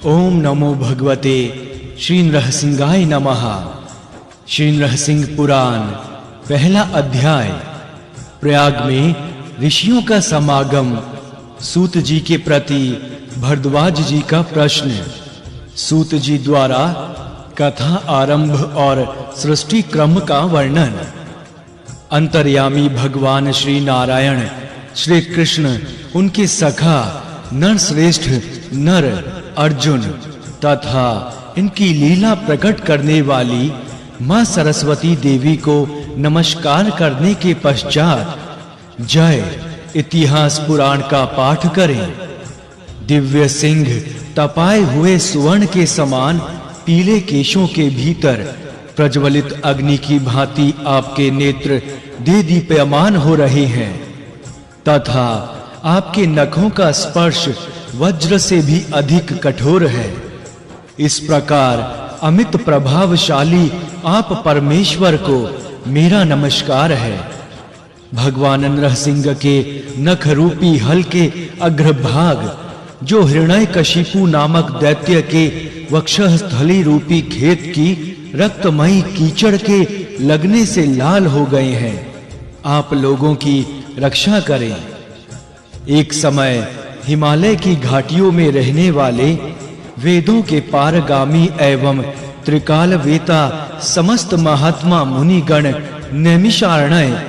ओम नमो भगवते श्री नृसिंहाय नमः। श्री नृसिंह पुराण पहला अध्याय। प्रयाग में ऋषियों का समागम। सूत जी के प्रति भरद्वाज जी का प्रश्न। सूत जी द्वारा कथा आरंभ और सृष्टि क्रम का वर्णन। अंतर्यामी भगवान श्री नारायण श्री कृष्ण, उनके सखा नरश्रेष्ठ नर अर्जुन तथा इनकी लीला प्रकट करने वाली मां सरस्वती देवी को नमस्कार करने के पश्चात जय इतिहास पुराण का पाठ करें। दिव्य सिंह तपाए हुए सुवर्ण के समान पीले केशों के भीतर प्रज्वलित अग्नि की भांति आपके नेत्र दे दीप्यमान हो रहे हैं तथा आपके नखों का स्पर्श वज्र से भी अधिक कठोर है। इस प्रकार अमित प्रभावशाली आप परमेश्वर को मेरा नमस्कार है। भगवान नरसिंह के नख रूपी हल के अग्रभाग, जो हिरण्यकशिपु नामक दैत्य के वक्षस्थली रूपी खेत की रक्तमयी कीचड़ के लगने से लाल हो गए हैं, आप लोगों की रक्षा करें। एक समय हिमालय की घाटियों में रहने वाले वेदों के पारगामी एवं त्रिकालवेता समस्त महात्मा मुनिगण नैमिषारण्य,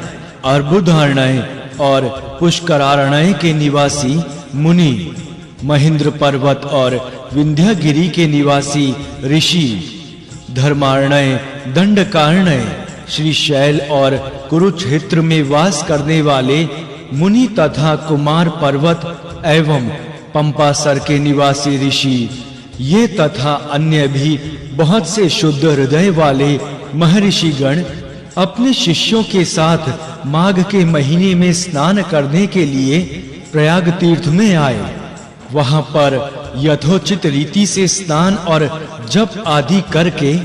अर्बुदारण्य और पुष्करारण्य के निवासी मुनि, महेंद्र पर्वत और विंध्यगिरि के निवासी ऋषि, धर्मारण्य, दंडकारण्य, श्रीशैल और कुरुक्षेत्र में वास करने वाले मुनि तथा कुमार पर्वत एवं पंपासर के निवासी ऋषि, ये तथा अन्य भी बहुत से शुद्ध हृदय वाले महर्षिगण अपने शिष्यों के साथ माघ के महीने में स्नान करने के लिए प्रयाग तीर्थ में आए। वहां पर यथोचित रीति से स्नान और जप आदि करके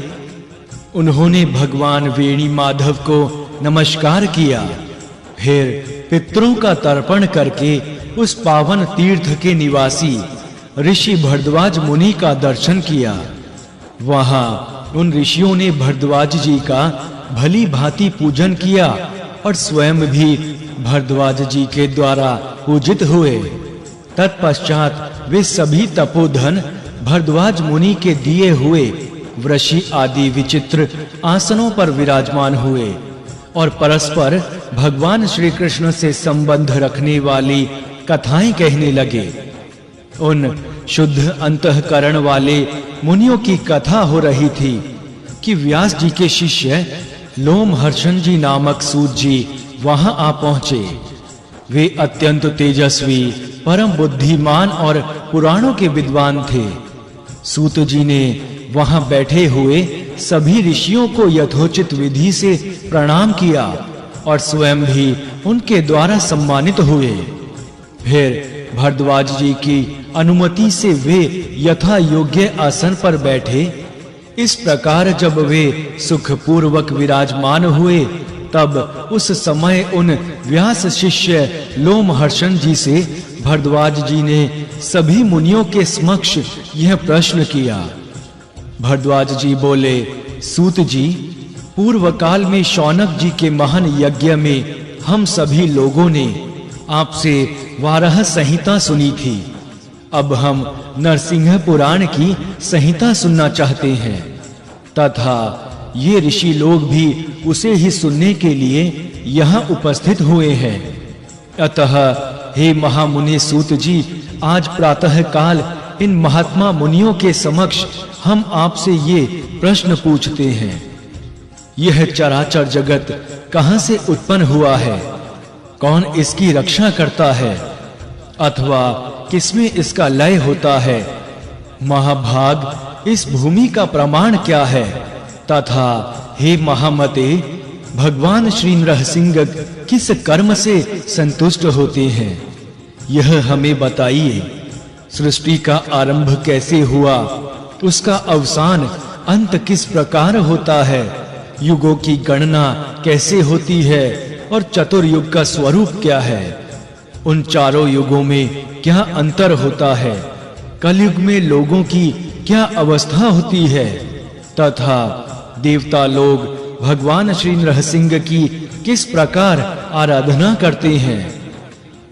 उन्होंने भगवान वेणी माधव को नमस्कार किया। फिर पितरों का तर्पण करके उस पावन तीर्थ के निवासी ऋषि भरद्वाज मुनि का दर्शन किया। वहां उन ऋषियों ने भरद्वाज जी का भली भांति पूजन किया और स्वयं भी भरद्वाज जी के द्वारा पूजित हुए। तत्पश्चात वे सभी तपोधन भरद्वाज मुनि के दिए हुए वृषि आदि विचित्र आसनों पर विराजमान हुए और परस्पर भगवान श्री कृष्ण से संबंध रखने वाली कथाएं कहने लगे। उन शुद्ध अंतःकरण वाले मुनियों की कथा हो रही थी कि व्यास जी के शिष्य लोमहर्षण जी नामक सूत जी वहां आ पहुंचे। वे अत्यंत तेजस्वी, परम बुद्धिमान और पुराणों के विद्वान थे। सूत जी ने वहां बैठे हुए सभी ऋषियों को यथोचित विधि से प्रणाम किया और स्वयं भी उनके द्वारा सम्मानित हुए। फिर भरद्वाज जी की अनुमति से वे यथा योग्य आसन पर बैठे। इस प्रकार जब वे सुख पूर्वक विराजमान हुए, तब उस समय उन व्यास शिष्य लोमहर्षण जी से भरद्वाज जी ने सभी मुनियों के समक्ष यह प्रश्न किया। भरद्वाज जी बोले, सूत जी, पूर्व काल में शौनक जी के महान यज्ञ में हम सभी लोगों ने आपसे वाराह संहिता सुनी थी। अब हम नरसिंह पुराण की संहिता सुनना चाहते हैं तथा ये ऋषि लोग भी उसे ही सुनने के लिए यहाँ उपस्थित हुए हैं। अतः हे महामुनि सूत जी, आज प्रातः काल इन महात्मा मुनियों के समक्ष हम आपसे ये प्रश्न पूछते हैं। यह चराचर जगत कहां से उत्पन्न हुआ है? कौन इसकी रक्षा करता है? अथवा किसमें इसका लय होता है? महाभाग, इस भूमि का प्रमाण क्या है? तथा हे महामते, भगवान श्री नरसिंह किस कर्म से संतुष्ट होते हैं, यह हमें बताइए। सृष्टि का आरंभ कैसे हुआ? उसका अवसान अंत किस प्रकार होता है? युगों की गणना कैसे होती है और चतुर्युग का स्वरूप क्या है? उन चारों युगों में क्या अंतर होता है? कलयुग में लोगों की क्या अवस्था होती है तथा देवता लोग भगवान श्री नरसिंह की किस प्रकार आराधना करते हैं।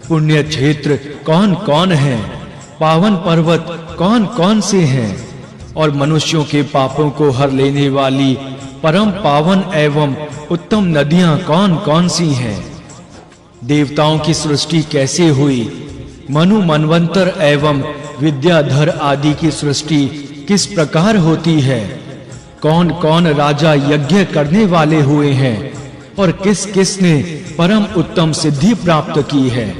पुण्य क्षेत्र कौन-कौन हैं, पावन पर्वत कौन-कौन से हैं और मनुष्यों के पापों को हर लेने वाली परम पावन एवं उत्तम नदियां कौन-कौन सी हैं। देवताओं की सृष्टि कैसे हुई, मनु मनवंतर एवं विद्याधर आदि की सृष्टि किस प्रकार होती है, कौन-कौन राजा यज्ञ करने वाले हुए हैं और किस-किस ने परम उत्तम सिद्धि प्राप्त की है।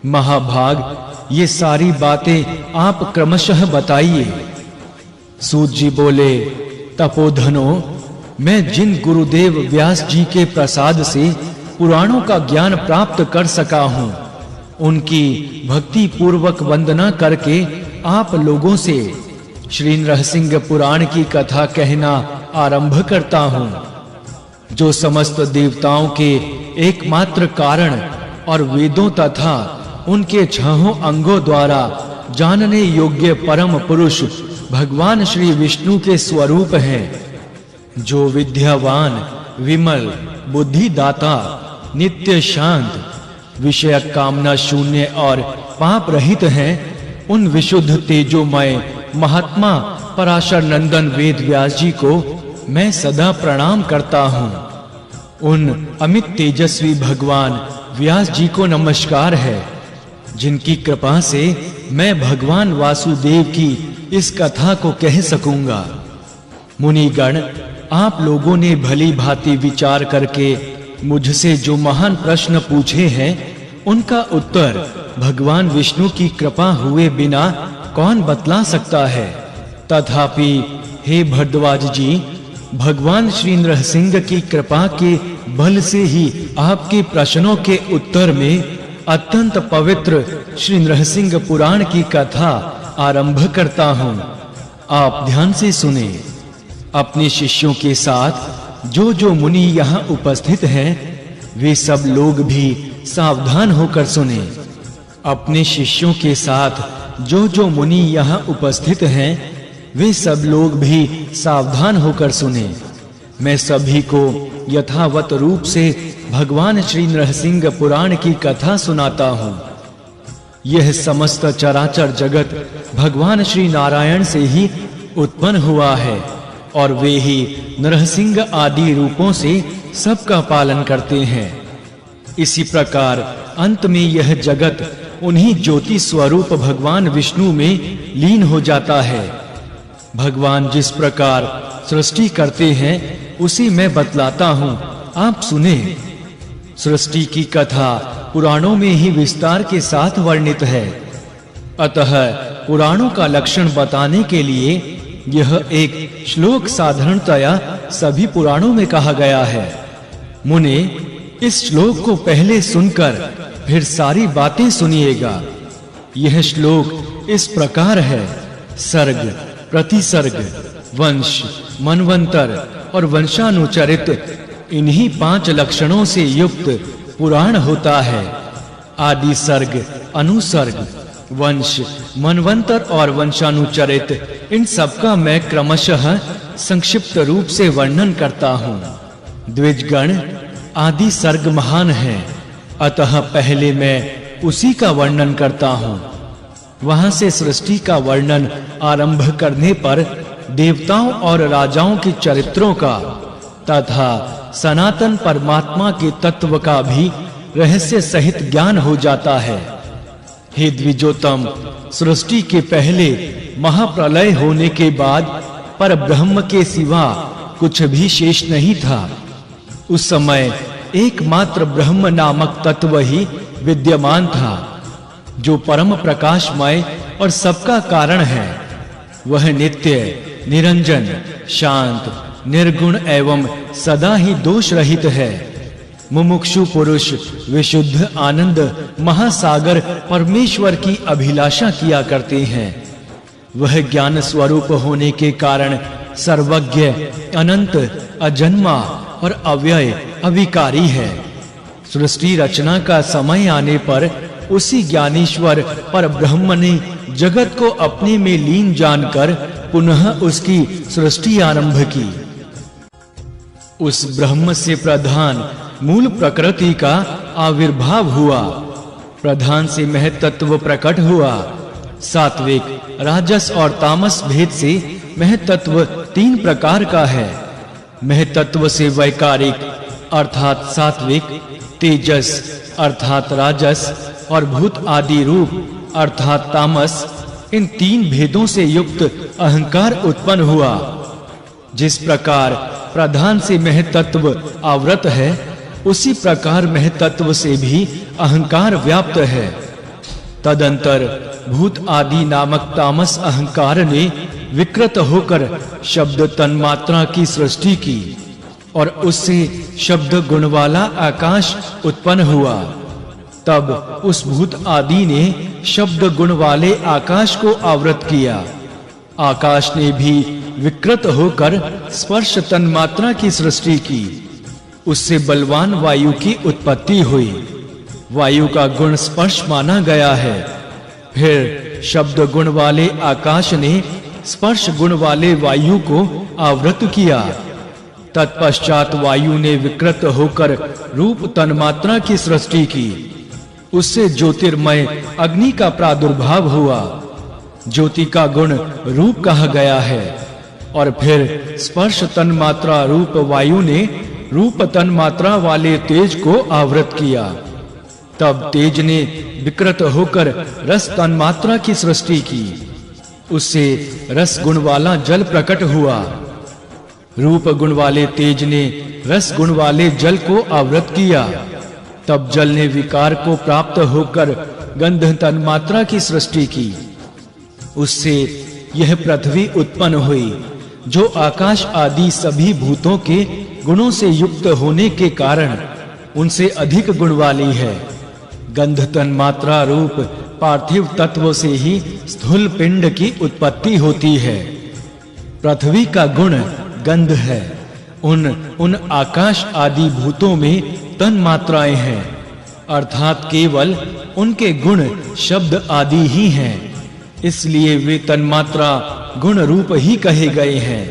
महाभाग ये सारी बातें आप क्रमशः बताइए। सूत जी बोले, तपोधनो, मैं जिन गुरुदेव व्यास जी के प्रसाद से पुराणों का ज्ञान प्राप्त कर सका हूँ, उनकी भक्ति पूर्वक वंदना करके आप लोगों से श्री नरसिंह पुराण की कथा कहना आरंभ करता हूँ, जो समस्त देवताओं के एकमात्र कारण और वेदों तथा उनके छहों अंगों द्वारा जानने योग्य परम पुरुष भगवान श्री विष्णु के स्वरूप हैं, जो विद्यावान, विमल, बुद्धिदाता, नित्य शांत, विषय कामना शून्य और पाप रहित हैं। उन विशुद्ध तेजोमय महात्मा पराशर नंदन वेद व्यास जी को मैं सदा प्रणाम करता हूँ। उन अमित तेजस्वी भगवान व्यास जी को नमस्कार है, जिनकी कृपा से मैं भगवान वासुदेव की इस कथा को कह सकूंगा। मुनिगण, आप लोगों ने भली भांति विचार करके मुझसे जो महान प्रश्न पूछे हैं, उनका उत्तर भगवान विष्णु की कृपा हुए बिना कौन बतला सकता है। तथापि हे भरद्वाज जी, भगवान श्री नरसिंह की कृपा के बल से ही आपके प्रश्नों के उत्तर में अत्यंत पवित्र श्री नरसिंह पुराण की कथा आरंभ करता हूँ। आप ध्यान से सुने। अपने शिष्यों के साथ जो जो मुनि यहाँ उपस्थित हैं, वे सब लोग भी सावधान होकर सुने। अपने शिष्यों के साथ जो जो मुनि यहाँ उपस्थित हैं, वे सब लोग भी सावधान होकर सुने। मैं सभी को यथावत रूप से भगवान श्री नरसिंह पुराण की कथा सुनाता हूँ। यह समस्त चराचर जगत भगवान श्री नारायण से ही उत्पन्न हुआ है और वे ही नरसिंह आदि रूपों से सबका पालन करते हैं। इसी प्रकार अंत में यह जगत उन्हीं ज्योति स्वरूप भगवान विष्णु में लीन हो जाता है। भगवान जिस प्रकार सृष्टि करते हैं उसी मैं बतलाता हूँ, आप सुने। सृष्टि की कथा पुराणों में ही विस्तार के साथ वर्णित है, अतः पुराणों का लक्षण बताने के लिए यह एक श्लोक साधारणतया सभी पुराणों में कहा गया है। मुने, इस श्लोक को पहले सुनकर फिर सारी बातें सुनिएगा। यह श्लोक इस प्रकार है: सर्ग, प्रतिसर्ग, वंश, मनवंतर और वंशानुचरित, इन्हीं 5 लक्षणों से युक्त पुराण होता है। आदि सर्ग, अनुसर्ग, वंश, मनवंतर और वंशानुचरित, इन सबका मैं क्रमशः संक्षिप्त रूप से वर्णन करता हूँ। द्विजगण, आदि सर्ग महान है, अतः पहले मैं उसी का वर्णन करता हूँ। वहां से सृष्टि का वर्णन आरंभ करने पर देवताओं और राजाओं के चरित्रों का तथा सनातन परमात्मा के तत्व का भी रहस्य सहित ज्ञान हो जाता है। हे द्विजोत्तम, सृष्टि के पहले महाप्रलय होने के बाद पर ब्रह्म के सिवा कुछ भी शेष नहीं था। उस समय एकमात्र ब्रह्म नामक तत्व ही विद्यमान था, जो परम प्रकाशमय और सबका कारण है। वह नित्य, निरंजन, शांत, निर्गुण एवं सदा ही दोष रहित है। मुमुक्षु पुरुष विशुद्ध आनंद महासागर परमेश्वर की अभिलाषा किया करते हैं। वह ज्ञान स्वरूप होने के कारण सर्वज्ञ, अनंत, अजन्मा और अव्यय, अविकारी है। सृष्टि रचना का समय आने पर उसी ज्ञानेश्वर पर ब्रह्म ने जगत को अपने में लीन जानकर पुनः उसकी सृष्टि आरंभ की। उस ब्रह्म से प्रधान मूल प्रकृति का आविर्भाव हुआ। प्रधान से महत्त्व प्रकट हुआ। सात्विक, राजस और तामस भेद से महत्त्व 3 प्रकार का है। महत्त्व से वैकारिक अर्थात सात्विक, तेजस अर्थात राजस और भूत आदि रूप अर्थात तामस, इन 3 भेदों से युक्त अहंकार उत्पन्न हुआ। जिस प्रकार प्रधान से महत्त्व आवृत है, उसी प्रकार महत्त्व से भी अहंकार व्याप्त है। तदंतर भूत आदि नामक तामस अहंकार ने विकृत होकर शब्द तन्मात्रा की सृष्टि की और उससे शब्द गुण वाला आकाश उत्पन्न हुआ। तब उस भूत आदि ने शब्द गुण वाले आकाश को आवृत किया। आकाश ने भी विकृत होकर स्पर्श तन्मात्रा की सृष्टि की। उससे बलवान वायु की उत्पत्ति हुई। वायु का गुण स्पर्श माना गया है। फिर शब्द गुण वाले आकाश ने स्पर्श गुण वाले वायु को आवृत किया। तत्पश्चात वायु ने विकृत होकर रूप तन्मात्रा की सृष्टि की। उससे ज्योतिर्मय अग्नि का प्रादुर्भाव हुआ। ज्योति का गुण रूप कहा गया है। और फिर स्पर्श तन्मात्रा रूप वायु ने रूप तन्मात्रा वाले तेज को आवृत किया। तब तेज ने विकृत होकर रस तन्मात्रा की सृष्टि की। उससे रस गुण वाला जल प्रकट हुआ। रूप गुण वाले तेज ने रस गुण वाले जल को आवृत किया। तब जल ने विकार को प्राप्त होकर गंध तन्मात्रा की सृष्टि की। उससे यह पृथ्वी उत्पन्न हुई, जो आकाश आदि सभी भूतों के गुणों से युक्त होने के कारण उनसे अधिक गुण वाली है। गंध तन्मात्रा रूप पार्थिव तत्व से ही स्थूल पिंड की उत्पत्ति होती है। पृथ्वी का गुण गंध है। उन आकाश आदि भूतों में तन्मात्राएं हैं, अर्थात केवल उनके गुण शब्द आदि ही हैं। इसलिए वे तन्मात्रा गुण रूप ही कहे गए हैं।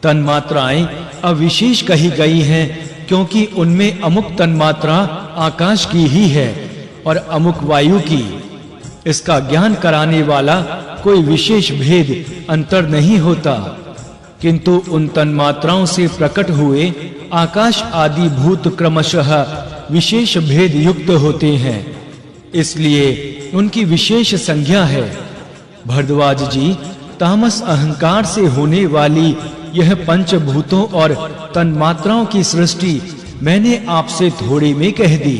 तन्मात्राएं अविशेष कही गई हैं, क्योंकि उनमें अमुक तन्मात्रा आकाश की ही है और अमुक वायु की। इसका ज्ञान कराने वाला कोई विशेष भेद अंतर नहीं होता, किंतु उन तन्मात्राओं से प्रकट हुए आकाश आदि भूत क्रमशः विशेष भेद युक्त होते हैं। इसलिए उनकी विशेष संज्ञा है। भरद्वाज जी, तामस अहंकार से होने वाली यह पंचभूतों और तन्मात्राओं की सृष्टि मैंने आपसे थोड़ी में कह दी।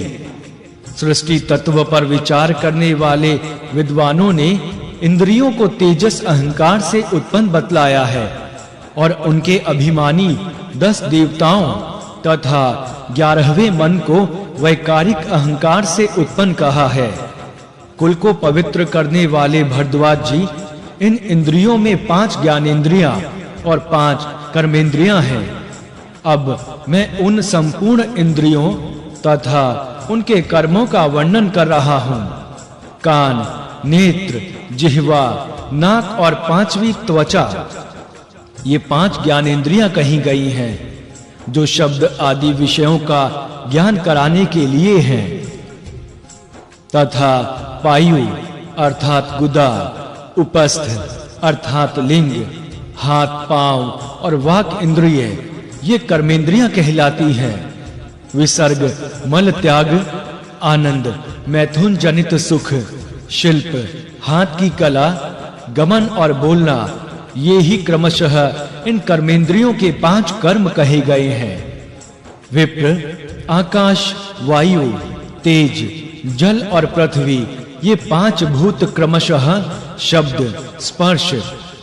सृष्टि तत्व पर विचार करने वाले विद्वानों ने इंद्रियों को तेजस अहंकार से उत्पन्न बतलाया है और उनके अभिमानी 10 देवताओं तथा 11वें मन को वैकारिक अहंकार से उत्पन्न कहा है। कुल को पवित्र करने वाले भरद्वाज जी, इन इंद्रियों में 5 ज्ञानेंद्रियां और 5 कर्मेंद्रियां हैं। अब मैं उन संपूर्ण इंद्रियों तथा उनके कर्मों का वर्णन कर रहा हूं। कान, नेत्र, जिह्वा, नाक और 5वीं त्वचा, ये 5 ज्ञानेंद्रियां कही गई हैं, जो शब्द आदि विषयों का ज्ञान कराने के लिए हैं। तथा पायु अर्थात गुदा, उपस्थ अर्थात लिंग, हाथ पांव और वाक इंद्रिय, ये कर्मेंद्रियां कहलाती हैं। विसर्ग, मल त्याग, आनंद, मैथुन जनित सुख, शिल्प, हाथ की कला, गमन और बोलना, ये ही क्रमशः इन कर्मेंद्रियों के 5 कर्म कहे गए हैं। विप्र, आकाश, वायु, तेज, जल और पृथ्वी, ये 5 भूत क्रमशः शब्द, स्पर्श,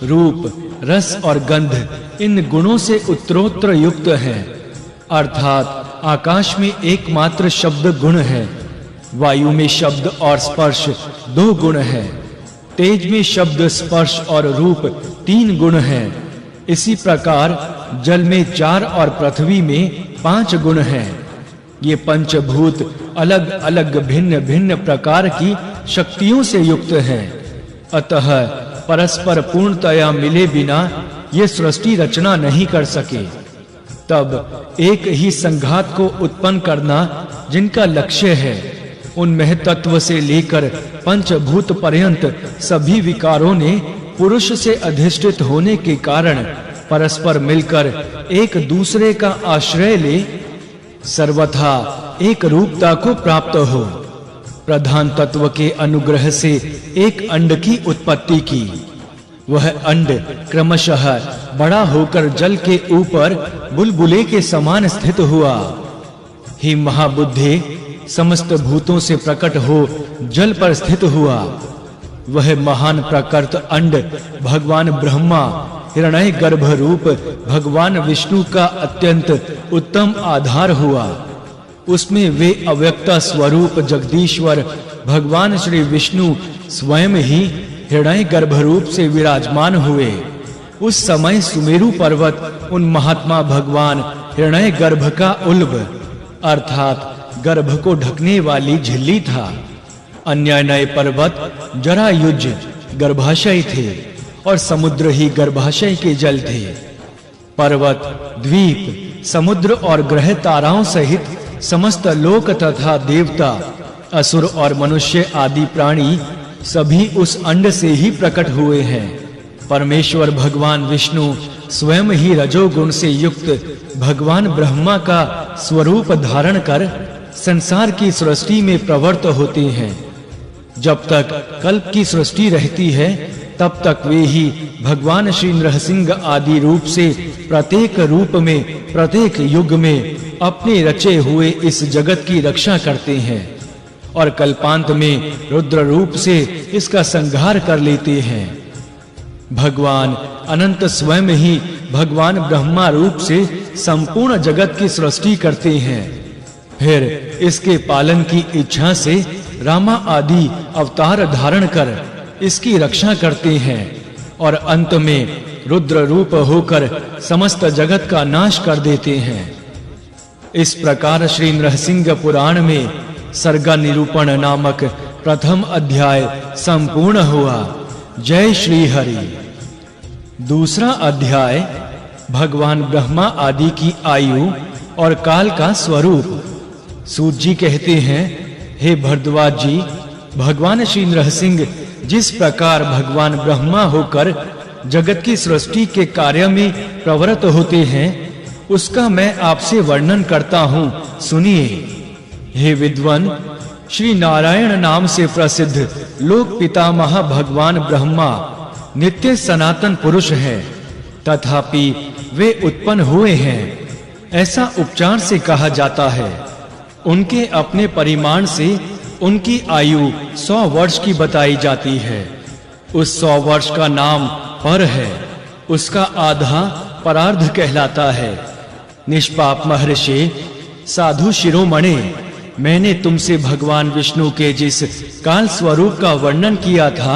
रूप, रस और गंध, इन गुणों से उत्तरोत्तर युक्त हैं। अर्थात आकाश में एकमात्र शब्द गुण है, वायु में शब्द और स्पर्श 2 गुण हैं, तेज में शब्द, स्पर्श और रूप 3 गुण हैं। इसी प्रकार जल में 4 और पृथ्वी में 5 गुण हैं। ये पंचभूत अलग अलग भिन्न भिन्न प्रकार की शक्तियों से युक्त हैं। अतः परस्पर पूर्णतया मिले बिना ये सृष्टि रचना नहीं कर सके। तब एक ही संघात को उत्पन्न करना जिनका लक्ष्य है, उन महतत्व से लेकर पंचभूत पर्यंत सभी विकारों ने पुरुष से अधिष्ठित होने के कारण परस्पर मिलकर एक दूसरे का आश्रय ले सर्वथा एक रूपता को प्राप्त हो। प्रधान तत्व के अनुग्रह से एक अंड की उत्पत्ति की। वह अंड क्रमशः बड़ा होकर जल के ऊपर बुलबुले के समान स्थित हुआ। हे महाबुद्धे, समस्त भूतों से प्रकट हो जल पर स्थित हुआ। वह महान प्रकृत अंड भगवान ब्रह्मा हिरण्य गर्भ रूप भगवान विष्णु का अत्यंत उत्तम आधार हुआ। उसमें वे अव्यक्त स्वरूप जगदीश्वर भगवान श्री विष्णु स्वयं ही हिरण्य गर्भ रूप से विराजमान हुए। उस समय सुमेरु पर्वत उन महात्मा भगवान हिरण्य गर्भ का उल्ब अर्थात गर्भ को ढकने वाली झिल्ली था। अन्य नए पर्वत जरायुज गर्भाशय थे और समुद्र ही गर्भाशय के जल थे। पर्वत, द्वीप, समुद्र और ग्रह ताराओं सहित समस्त लोक तथा देवता, असुर और मनुष्य आदि प्राणी सभी उस अंड से ही प्रकट हुए हैं। परमेश्वर भगवान विष्णु स्वयं ही रजोगुण से युक्त भगवान ब्रह्मा का स्वरूप धारण कर संसार की सृष्टि में प्रवृत्त होते हैं। जब तक कल्प की सृष्टि रहती है तब तक वे ही भगवान श्री नरसिंह आदि रूप से प्रत्येक रूप में प्रत्येक युग में अपने रचे हुए इस जगत की रक्षा करते हैं और कल्पांत में रुद्र रूप से इसका संहार कर लेते हैं। भगवान अनंत स्वयं ही भगवान ब्रह्मा रूप से संपूर्ण जगत की सृष्टि करते हैं। फिर इसके पालन की इच्छा से रामा आदि अवतार धारण कर इसकी रक्षा करते हैं और अंत में रुद्र रूप होकर समस्त जगत का नाश कर देते हैं। इस प्रकार श्री नरसिंह पुराण में सर्ग निरूपण नामक प्रथम अध्याय संपूर्ण हुआ। जय श्री हरि। दूसरा अध्याय भगवान ब्रह्मा आदि की आयु और काल का स्वरूप। सूत जी कहते हैं, हे भरद्वाज जी, भगवान श्री नरसिंह जिस प्रकार भगवान ब्रह्मा होकर जगत की सृष्टि के कार्य में प्रवृत्त होते हैं उसका मैं आपसे वर्णन करता हूँ, सुनिए। हे विद्वान, श्री नारायण नाम से प्रसिद्ध लोक पितामह भगवान ब्रह्मा नित्य सनातन पुरुष है, तथापि वे उत्पन्न हुए हैं ऐसा उपचार से कहा जाता है। उनके अपने परिमाण से उनकी आयु 100 वर्ष की बताई जाती है। उस 100 वर्ष का नाम पर है, उसका आधा परार्ध कहलाता है। निष्पाप महर्षि, साधु शिरोमणे, मैंने तुमसे भगवान विष्णु के जिस काल स्वरूप का वर्णन किया था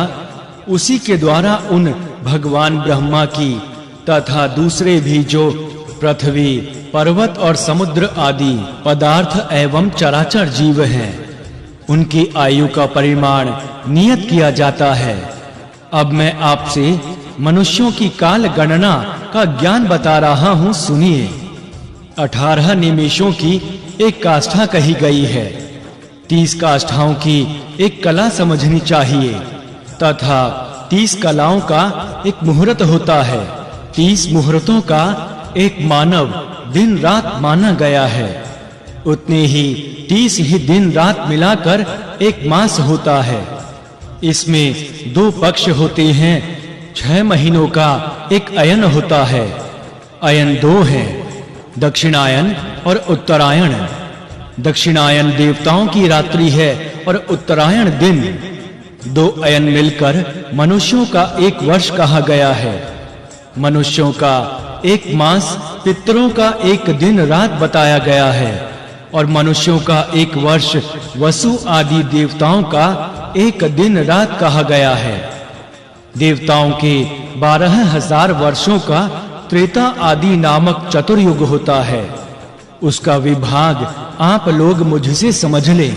उसी के द्वारा उन भगवान ब्रह्मा की तथा दूसरे भी जो पृथ्वी, पर्वत और समुद्र आदि पदार्थ एवं चराचर जीव हैं उनकी आयु का परिमाण नियत किया जाता है। अब मैं आपसे मनुष्यों की काल गणना का ज्ञान बता रहा हूँ, सुनिए। 18 निमेषों की एक काष्ठा कही गई है। 30 काष्ठाओं की एक कला समझनी चाहिए तथा 30 कलाओं का एक मुहूर्त होता है। 30 मुहूर्तों का एक मानव दिन रात माना गया है। उतने ही 30 ही दिन रात मिलाकर एक मास होता है। इसमें 2 पक्ष होते हैं। 6 महीनों का एक अयन होता है। अयन 2 हैं, दक्षिणायन और उत्तरायण। दक्षिणायन देवताओं की रात्रि है और उत्तरायण दिन। 2 अयन मिलकर मनुष्यों का 1 वर्ष कहा गया है। मनुष्यों का 1 मास, पितरों का 1 दिन रात बताया गया है और मनुष्यों का 1 वर्ष वसु आदि देवताओं का 1 दिन रात कहा गया है। देवताओं के 12,000 वर्षों का त्रेता आदि नामक चतुर्युग होता है। उसका विभाग आप लोग मुझसे समझ लें।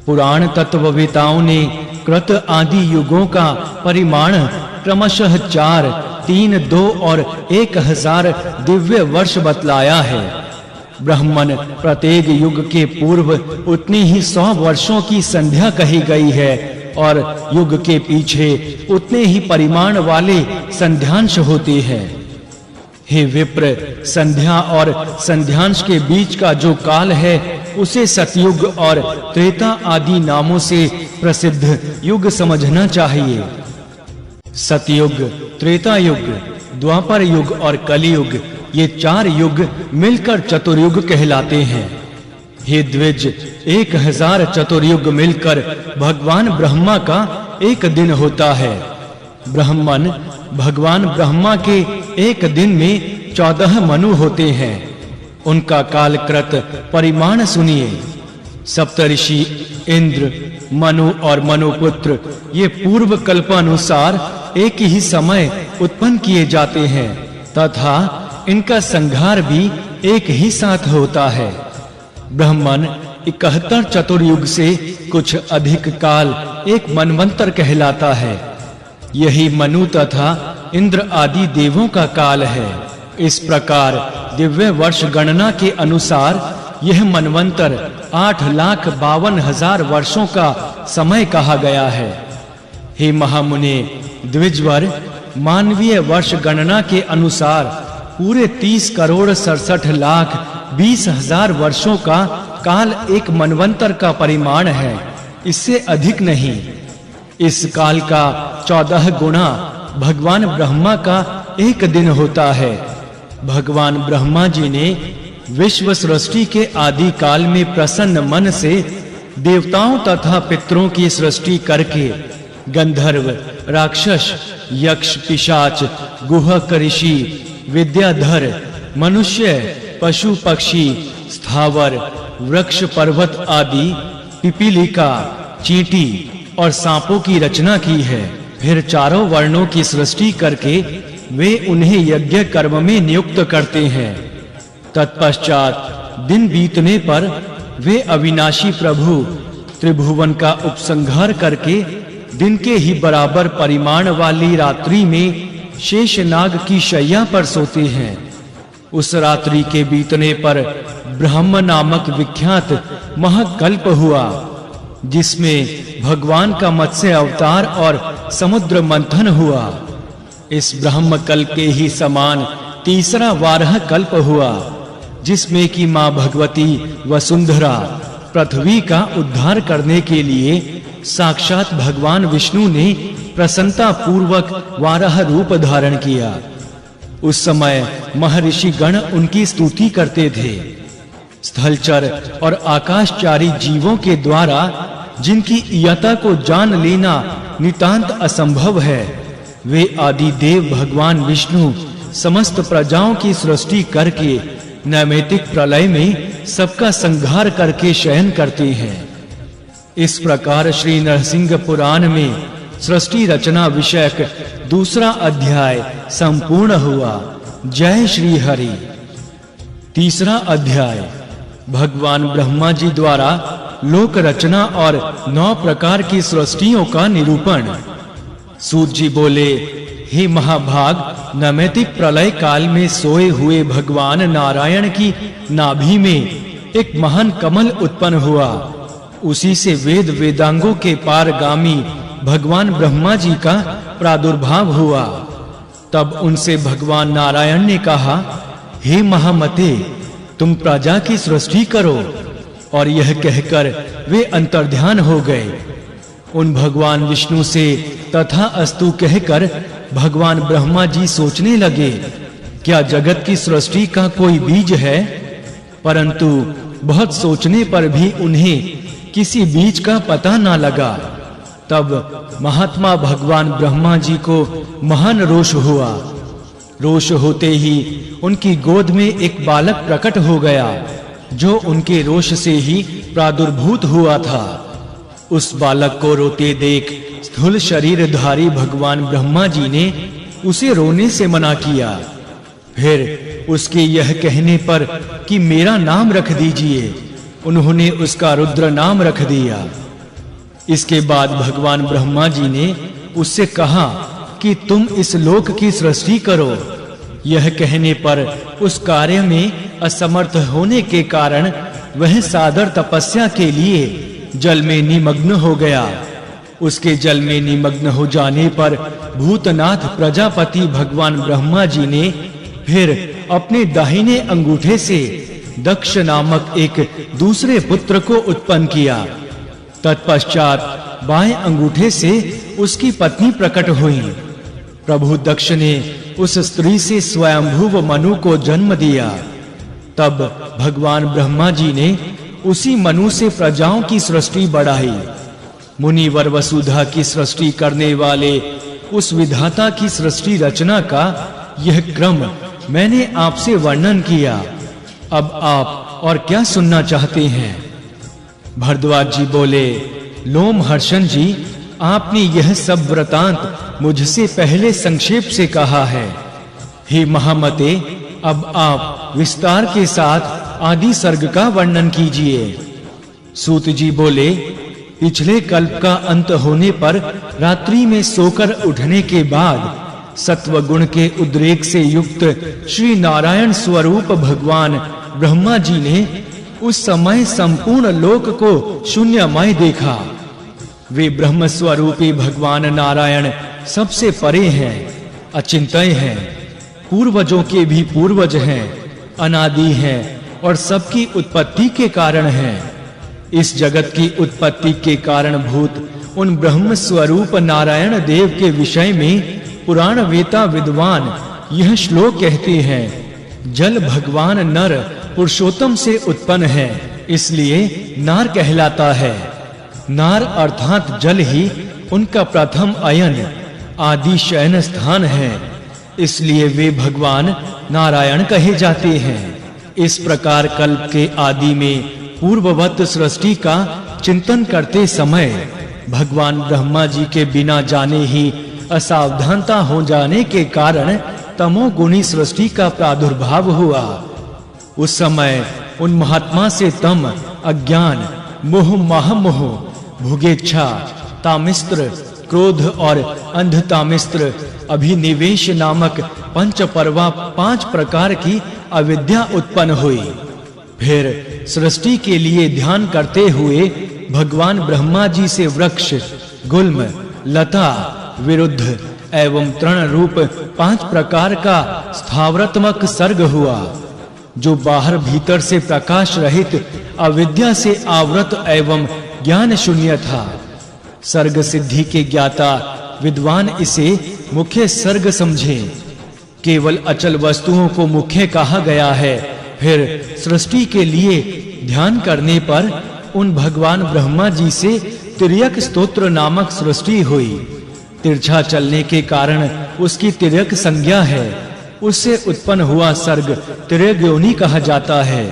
पुराण तत्ववेताओं ने कृत आदि युगों का परिमाण क्रमशः 4, 3, 2 और 1000 दिव्य वर्ष बतलाया है। ब्रह्मन प्रत्येक युग के पूर्व उतनी ही 100 वर्षों की संध्या कही गई है और युग के पीछे उतने ही परिमाण वाले संध्यांश होते हैं। हे विप्र, संध्या और संध्यांश के बीच का जो काल है उसे सतयुग और त्रेता आदि नामों से प्रसिद्ध युग समझना चाहिए। सतयुग, त्रेता युग, द्वापर युग और कलियुग, ये 4 युग मिलकर चतुर्युग कहलाते हैं। हे द्विज, 1000 चतुर्युग मिलकर भगवान ब्रह्मा का एक दिन होता है। ब्रह्मन, भगवान ब्रह्मा के एक दिन में 14 मनु होते हैं। उनका कालकृत परिमाण सुनिए। सप्तऋषि इंद्र, मनु और मनुपुत्र ये पूर्व कल्पानुसार एक ही समय उत्पन्न किए जाते हैं तथा इनका संहार भी एक ही साथ होता है। ब्रह्मन 71 चतुर्युग से कुछ अधिक काल एक मनवंतर कहलाता है। यही मनु तथा इंद्र आदि देवों का काल है। इस प्रकार दिव्य वर्ष गणना के अनुसार यह मनवंतर 8,52,000 वर्षों का समय कहा गया है। हे महामुने द्विजवर, मानवीय वर्ष गणना के अनुसार पूरे 30,67,20,000 वर्षों का काल एक मनवंतर का परिमाण है, इससे अधिक नहीं। इस काल का 14 गुणा भगवान ब्रह्मा का एक दिन होता है। भगवान ब्रह्मा जी ने विश्व सृष्टि के आदि काल में प्रसन्न मन से देवताओं तथा पितरों की सृष्टि करके गंधर्व, राक्षस, यक्ष, पिशाच, गुहक, ऋषि, विद्याधर, मनुष्य, पशु, पक्षी, स्थावर, वृक्ष, पर्वत आदि, पिपीलिका, चींटी और सांपों की रचना की है। फिर चारों वर्णों की सृष्टि करके वे उन्हें यज्ञ कर्म में नियुक्त करते हैं। तत्पश्चात दिन बीतने पर वे अविनाशी प्रभु त्रिभुवन का उपसंहार करके दिन के ही बराबर परिमाण वाली रात्रि में शेषनाग की शैया पर सोते हैं। उस रात्रि के बीतने पर ब्रह्म नामक विख्यात महाकल्प हुआ, जिसमें भगवान का मत्स्य अवतार और समुद्र मंथन हुआ। इस ब्रह्म कल्प के ही समान तीसरा वाराह कल्प हुआ, जिसमें कि मां भगवती वसुंधरा पृथ्वी का उद्धार करने के लिए साक्षात भगवान विष्णु ने प्रसन्नता पूर्वक वाराह रूप धारण किया। उस समय महर्षि गण उनकी स्तुति करते थे। स्थलचर और आकाशचारी जीवों के द्वारा जिनकी इयता को जान लेना नितांत असंभव है, वे आदि देव भगवान विष्णु समस्त प्रजाओं की सृष्टि करके नैमित्तिक प्रलय में सबका संहार करके शयन करते हैं। इस प्रकार श्री नरसिंह पुराण में सृष्टि रचना विषयक दूसरा अध्याय संपूर्ण हुआ। जय श्री हरि। तीसरा अध्याय भगवान ब्रह्मा जी द्वारा लोक रचना और 9 प्रकार की सृष्टियों का निरूपण। सूत जी बोले, हे महाभाग, नैमित्तिक प्रलय काल में सोए हुए भगवान नारायण की नाभि में एक महान कमल उत्पन्न हुआ। उसी से वेद वेदांगों के पारगामी भगवान ब्रह्मा जी का प्रादुर्भाव हुआ। तब उनसे भगवान नारायण ने कहा, हे महामते, तुम प्रजा की सृष्टि करो। और यह कहकर वे अंतर्ध्यान हो गए। उन भगवान विष्णु से तथा अस्तु कहकर भगवान ब्रह्मा जी सोचने लगे, क्या जगत की सृष्टि का कोई बीज है? परंतु बहुत सोचने पर भी उन्हें किसी बीज का पता ना लगा। तब महात्मा भगवान ब्रह्मा जी को महान रोष हुआ। रोष होते ही उनकी गोद में एक बालक प्रकट हो गया, जो उनके रोष से ही प्रादुर्भूत हुआ था। उस बालक को रोते देख स्थूल शरीरधारी भगवान ब्रह्मा जी ने उसे रोने से मना किया। फिर उसके यह कहने पर कि मेरा नाम रख दीजिए, उन्होंने उसका रुद्र नाम रख दिया। इसके बाद भगवान ब्रह्मा जी ने उससे कहा कि तुम इस लोक की सृष्टि करो। यह कहने पर उस कार्य में असमर्थ होने के कारण वह सादर तपस्या के लिए जल में निमग्न हो गया। उसके जल में निमग्न हो जाने पर भूतनाथ प्रजापति भगवान ब्रह्मा जी ने फिर अपने दाहिने अंगूठे से दक्ष नामक एक दूसरे पुत्र को उत्पन्न किया। तत्पश्चात बाएं अंगूठे से उसकी पत्नी प्रकट हुई। प्रभु दक्ष ने उस स्त्री से स्वयंभुव मनु को जन्म दिया। तब भगवान ब्रह्मा जी ने उसी मनु से प्रजाओं की सृष्टि बढ़ाई। मुनिवर वसुधा की सृष्टि करने वाले उस विधाता की सृष्टि रचना का यह क्रम मैंने आपसे वर्णन किया। अब आप और क्या सुनना चाहते हैं? भरद्वाज जी बोले, लोमहर्षण जी, आपने यह सब वृतांत मुझसे पहले संक्षेप से कहा है। हे महामते, अब आप विस्तार के साथ आदि सर्ग का वर्णन कीजिए। सूत जी बोले, पिछले कल्प का अंत होने पर रात्रि में सोकर उठने के बाद सत्व गुण के उद्रेक से युक्त श्री नारायण स्वरूप भगवान ब्रह्मा जी ने उस समय संपूर्ण लोक को शून्यमय देखा। वे ब्रह्म स्वरूपी भगवान नारायण सबसे परे हैं, अचिंत्य हैं, पूर्वजों के भी पूर्वज हैं, अनादि हैं और सबकी उत्पत्ति के कारण हैं। इस जगत की उत्पत्ति के कारणभूत उन ब्रह्म स्वरूप नारायण देव के विषय में पुराण वेता विद्वान यह श्लोक कहते हैं, जल भगवान नर पुरुषोत्तम से उत्पन्न है, इसलिए नार कहलाता है। नार अर्थात जल ही उनका प्रथम अयन आदि शयन स्थान है, इसलिए वे भगवान नारायण कहे जाते हैं। इस प्रकार कल्प के आदि में पूर्ववत सृष्टि का चिंतन करते समय भगवान ब्रह्मा जी के बिना जाने ही असावधानता हो जाने के कारण तमोगुणी सृष्टि का प्रादुर्भाव हुआ। उस समय उन महात्मा से तम, अज्ञान, मोह, महामोह, भुगेच्छा, तामिस्त्र, क्रोध और अंधतामिस्त्र, अभिनिवेश नामक पंचपर्वा 5 प्रकार की अविद्या उत्पन्न हुई। फिर सृष्टि के लिए ध्यान करते हुए भगवान ब्रह्मा जी से वृक्ष, गुल्म, लता, विरुद्ध एवं तृण रूप 5 प्रकार का स्थावरात्मक सर्ग हुआ, जो बाहर भीतर से प्रकाश रहित अविद्या से आवृत एवं ज्ञान शून्य था। सर्ग सिद्धि के ज्ञाता विद्वान इसे मुख्य सर्ग समझे। केवल अचल वस्तुओं को मुख्य कहा गया है। फिर सृष्टि के लिए ध्यान करने पर उन भगवान ब्रह्मा जी से तिर्यक स्तोत्र नामक सृष्टि हुई। तिरछा चलने के कारण उसकी तिर्यक संज्ञा है। उससे उत्पन्न हुआ सर्ग तिर्यग्योनि कहा जाता है।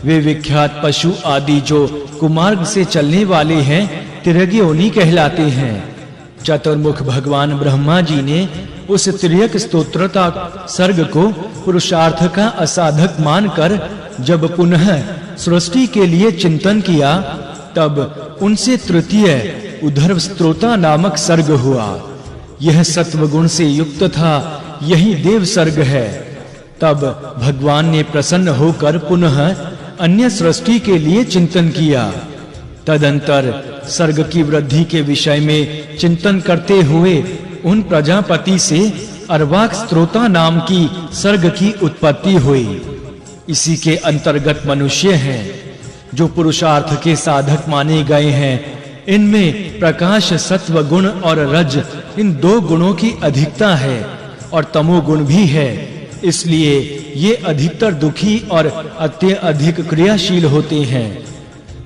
वे विख्यात पशु आदि जो कुमार्ग से चलने वाले हैं तिर्यग्योनि कहलाते हैं। चतुर्मुख भगवान ब्रह्मा जी ने उस तिर्यक स्तोत्रता सर्ग को पुरुषार्थ का असाधक मानकर जब पुनः सृष्टि के लिए चिंतन किया, तब उनसे तृतीय उधर्व स्तोता नामक सर्ग हुआ। यह सत्व गुण से युक्त था, यही देव सर्ग है। तब भगवान ने प्रसन्न होकर पुनः अन्य सृष्टि के लिए चिंतन किया। तदंतर सर्ग की वृद्धि के विषय में चिंतन करते हुए उन प्रजापति से अर्वाक स्त्रोता नाम की सर्ग की उत्पत्ति हुई। इसी के अंतर्गत मनुष्य हैं जो पुरुषार्थ के साधक माने गए हैं। इनमें प्रकाश, सत्व गुण और रज, इन 2 गुणों की अधिकता है और तमोगुण भी है। इसलिए ये अधिकतर दुखी और अत्यधिक क्रियाशील होते हैं।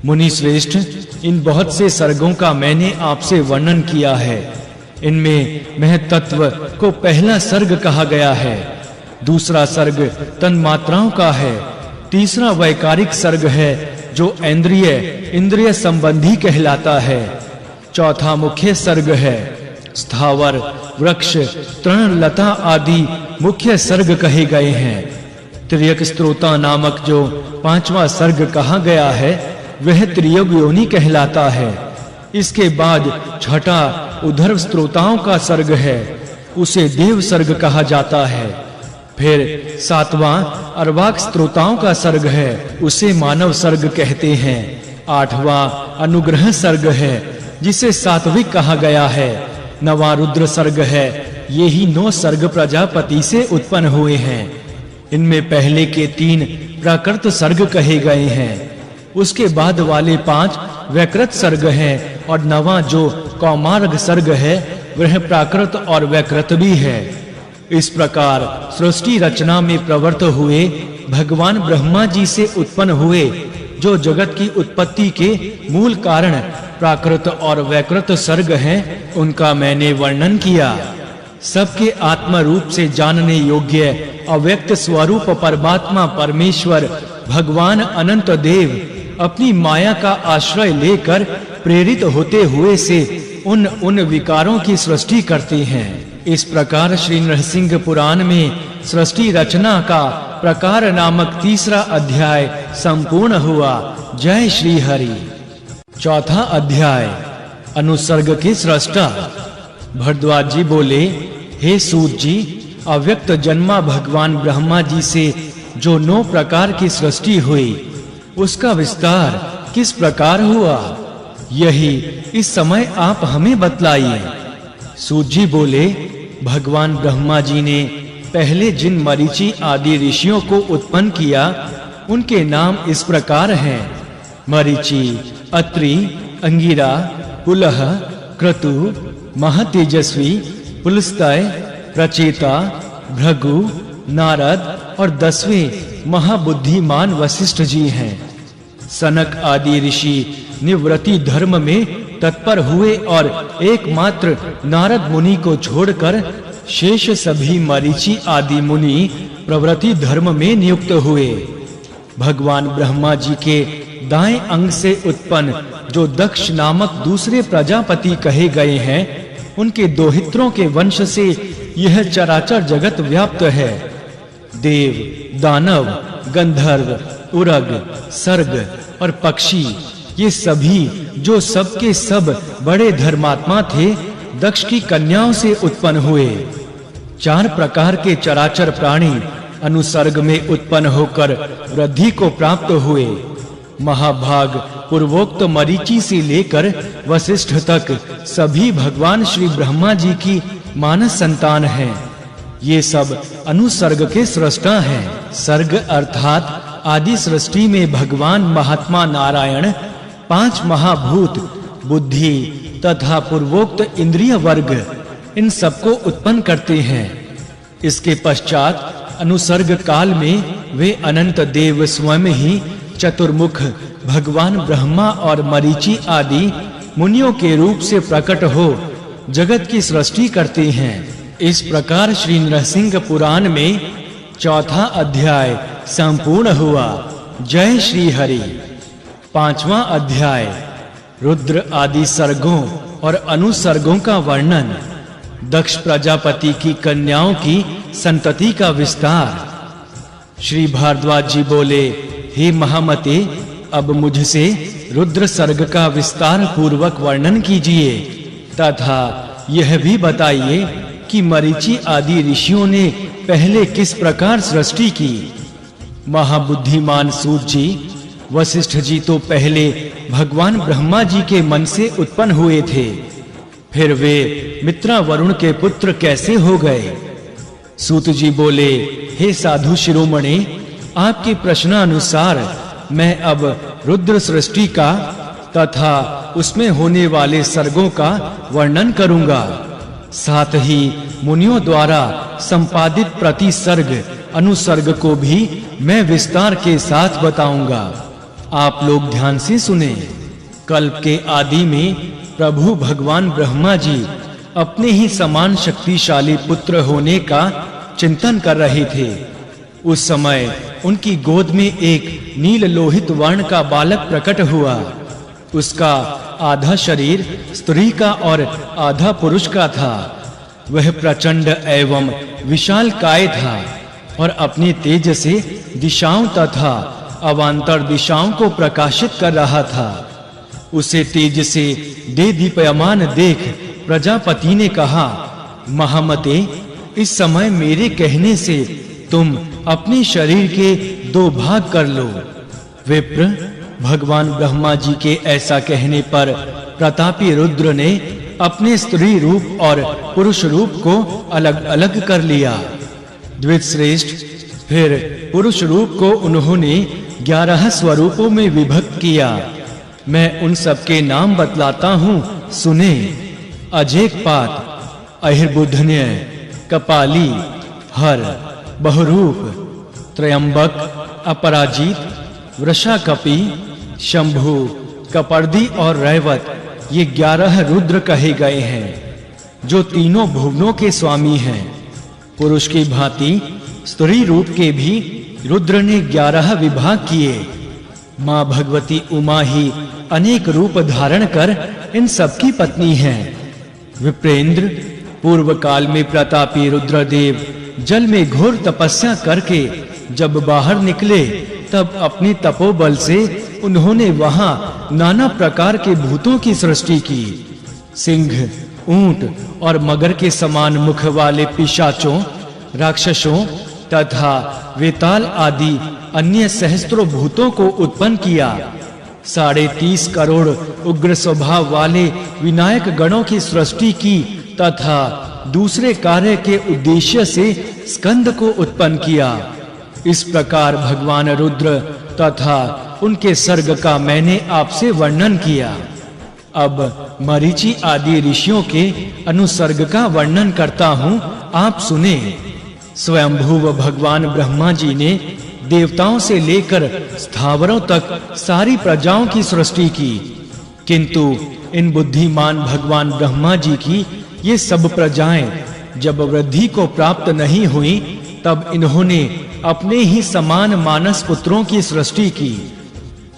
मुनि श्रेष्ठ, इन बहुत से सर्गों का मैंने आपसे वर्णन किया है। इनमें महत्त्व को पहला सर्ग कहा गया है, दूसरा सर्ग तन्मात्राओं का है, तीसरा वैकारिक सर्ग है जो इंद्रिय संबंधी कहलाता है, चौथा मुख्य सर्ग है। स्थावर, वृक्ष, तृण, लता आदि मुख्य सर्ग कहे गए हैं। त्रियक स्त्रोता नामक जो 5वां सर्ग कहा गया है वह त्रियुग योनि कहलाता है। इसके बाद छठा उधर्व स्त्रोताओं का सर्ग है, उसे देव सर्ग कहा जाता है। फिर 7वां अर्वाक स्त्रोताओं का सर्ग है, उसे मानव सर्ग कहते हैं। 8वां अनुग्रह सर्ग है, जिसे सात्विक कहा गया है। 9वां रुद्र सर्ग है। ये ही 9 सर्ग प्रजापति से उत्पन्न हुए हैं। इनमें पहले के 3 प्राकृत सर्ग कहे गए हैं। उसके बाद वाले 5 वैकृत सर्ग हैं और 9वां जो कौमार्ग सर्ग है वह प्राकृत और वैकृत भी है। इस प्रकार सृष्टि रचना में प्रवृत्त हुए भगवान ब्रह्मा जी से उत्पन्न हुए, जो जगत की उत्पत्ति के मूल कारण प्राकृत और वैकृत सर्ग हैं, उनका मैंने वर्णन किया। सबके आत्म रूप से जानने योग्य अव्यक्त स्वरूप परमात्मा परमेश्वर भगवान अनंत देव अपनी माया का आश्रय लेकर प्रेरित होते हुए से उन विकारों की सृष्टि करते हैं। इस प्रकार श्री नरसिंह पुराण में सृष्टि रचना का प्रकार नामक 3रा अध्याय संपूर्ण हुआ। जय श्री हरि। 4था अध्याय अनुसर्ग के सृष्टा। भरद्वाज जी बोले, हे सूत जी, अव्यक्त जन्मा भगवान ब्रह्मा जी से जो 9 प्रकार की सृष्टि हुई, उसका विस्तार किस प्रकार हुआ, यही इस समय आप हमें बतलाइए। सूत जी बोले, भगवान ब्रह्मा जी ने पहले जिन मरीचि आदि ऋषियों को उत्पन्न किया, उनके नाम इस प्रकार हैं। मरीचि, अत्रि, अंगिरा, पुलह, क्रतु, महातेजस्वी, पुलस्त्य, प्रचेता, भृगु, नारद और 10वें महाबुद्धिमान वशिष्ठ जी हैं। सनक आदि ऋषि निवृत्ति धर्म में तत्पर हुए और एकमात्र नारद मुनि को छोड़कर शेष सभी मरीचि आदि मुनि प्रवृत्ति धर्म में नियुक्त हुए। भगवान ब्रह्मा जी के दाएं अंग से उत्पन्न जो दक्ष नामक दूसरे प्रजापति कहे गए हैं, उनके दोहित्रों के वंश से यह चराचर जगत व्याप्त है। देव, दानव, गंधर्व, उरग, सर्ग और पक्षी, ये सभी जो सबके सब बड़े धर्मात्मा थे, दक्ष की कन्याओं से उत्पन्न हुए। 4 प्रकार के चराचर प्राणी अनुसर्ग में उत्पन्न होकर वृद्धि को प्राप्त हुए। महाभाग पूर्वोक्त मरीचि से लेकर वशिष्ठ तक सभी भगवान श्री ब्रह्मा जी की मानस संतान हैं। ये सब अनुसर्ग के सृष्टा हैं। सर्ग अर्थात आदि सृष्टि में भगवान महात्मा नारायण 5 महाभूत, बुद्धि तथा पूर्वोक्त इंद्रिय वर्ग, इन सबको उत्पन्न करते हैं। इसके पश्चात अनुसर्ग काल में वे अनंत देव स्वयं ही चतुर्मुख भगवान ब्रह्मा और मरीचि आदि मुनियों के रूप से प्रकट हो जगत की सृष्टि करते हैं। इस प्रकार श्री नरसिंह पुराण में 4था अध्याय संपूर्ण हुआ। जय श्री हरि। 5वां अध्याय रुद्र आदि सर्गों और अनुसर्गों का वर्णन। दक्ष प्रजापति की कन्याओं की संतति का विस्तार। श्री भारद्वाज जी बोले, हे महामते, अब मुझसे रुद्र सर्ग का विस्तार पूर्वक वर्णन कीजिए तथा यह भी बताइए कि मरीचि आदि ऋषियों ने पहले किस प्रकार सृष्टि की। महाबुद्धिमान सूत जी, वशिष्ठ जी तो पहले भगवान ब्रह्मा जी के मन से उत्पन्न हुए थे, फिर वे मित्रा वरुण के पुत्र कैसे हो गए। सूत जी बोले, हे साधु शिरोमणि, आपके प्रश्नानुसार मैं अब रुद्र सृष्टि का तथा उसमें होने वाले सर्गों का वर्णन करूंगा। साथ ही मुनियों द्वारा संपादित प्रति सर्ग अनुसर्ग को भी मैं विस्तार के साथ बताऊंगा। आप लोग ध्यान से सुने। कल्प के आदि में प्रभु भगवान ब्रह्मा जी अपने ही समान शक्तिशाली पुत्र होने का चिंतन कर रहे थे। उस समय उनकी गोद में एक नील लोहित वर्ण का बालक प्रकट हुआ। उसका आधा शरीर स्त्री का और आधा पुरुष का था। वह प्रचंड एवं विशाल काय था। और अपने तेज से दिशाओं तथा अवान्तर दिशाओं को प्रकाशित कर रहा था। उसे तेज से दे दीप्यमान देख प्रजापति ने कहा, महामते, इस समय मेरे कहने से तुम अपने शरीर के 2 भाग कर लो। विप्र, भगवान ब्रह्मा जी के ऐसा कहने पर प्रतापी रुद्र ने अपने स्त्री रूप और पुरुष रूप को अलग-अलग कर लिया। द्विजश्रेष्ठ, फिर पुरुष रूप को उन्होंने 11 स्वरूपों में विभक्त किया। मैं उन सब के नाम बतलाता हूँ, सुने। अजेकपात, अहिर्बुद्धन्य, कपाली, हर, बहुरूप, त्रयंबक, अपराजित, वृषाकपि, शंभु, कपर्दी और रैवत, ये 11 रुद्र कहे गए हैं, जो तीनों भुवनों के स्वामी हैं। पुरुष की भांति स्त्री रूप के भी रुद्र ने 11 विभाग किए। मां भगवती उमा ही अनेक रूप धारण कर इन सबकी पत्नी हैं। विप्रेंद्र, पूर्व काल में प्रतापी रुद्रदेव जल में घोर तपस्या करके जब बाहर निकले, तब अपने तपोबल से उन्होंने वहां नाना प्रकार के भूतों की सृष्टि की। सिंह, ऊंट और मगर के समान मुख वाले पिशाचों, राक्षसों तथा वेताल आदि अन्य सहस्त्रों भूतों को उत्पन्न किया। 30.5 करोड़ उग्र स्वभाव वाले विनायक गणों की सृष्टि की तथा दूसरे कार्य के उद्देश्य से स्कंद को उत्पन्न किया। इस प्रकार भगवान रुद्र तथा उनके सर्ग का मैंने आपसे वर्णन किया। अब मरीचि आदि ऋषियों के अनुसर्ग का वर्णन करता हूँ, आप सुने। स्वयंभुव भगवान ब्रह्मा जी ने देवताओं से लेकर स्थावरों तक सारी प्रजाओं की सृष्टि की, किंतु इन बुद्धिमान भगवान ब्रह्मा जी की ये सब प्रजाएं जब वृद्धि को प्राप्त नहीं हुई, तब इन्होंने अपने ही समान मानस पुत्रों की सृष्टि की।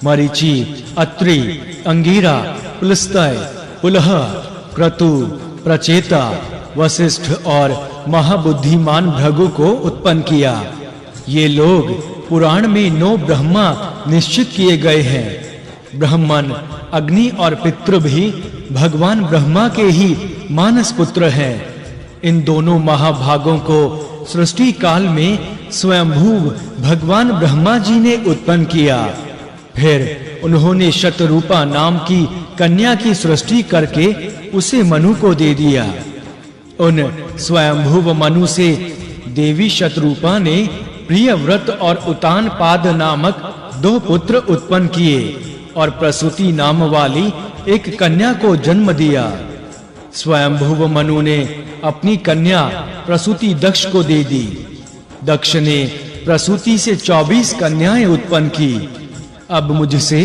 मरीचि, अत्रि, अंगिरा, पुलस्त्य, पुलह, क्रतु, प्रचेता, वशिष्ठ और महाबुद्धिमान भृगु को उत्पन्न किया। ये लोग पुराण में 9 ब्रह्मा निश्चित किए गए हैं। ब्रह्मन, अग्नि और पितृ भी भगवान ब्रह्मा के ही मानस पुत्र हैं। इन दोनों महाभागों को सृष्टि काल में स्वयंभुव भगवान ब्रह्मा जी ने उत्पन्न किया। फिर उन्होंने शतरूपा नाम की कन्या की सृष्टि करके उसे मनु को दे दिया। उन स्वयंभुव मनु से देवी शतरूपा ने प्रियव्रत और उतानपाद नामक 2 पुत्र उत्पन्न किए और प्रसूति नाम वाली एक कन्या को जन्म दिया। स्वयंभुव मनु ने अपनी कन्या प्रसूति दक्ष को दे दी। दक्ष ने प्रसूति से 24 कन्याएं उत्पन्न की। अब मुझसे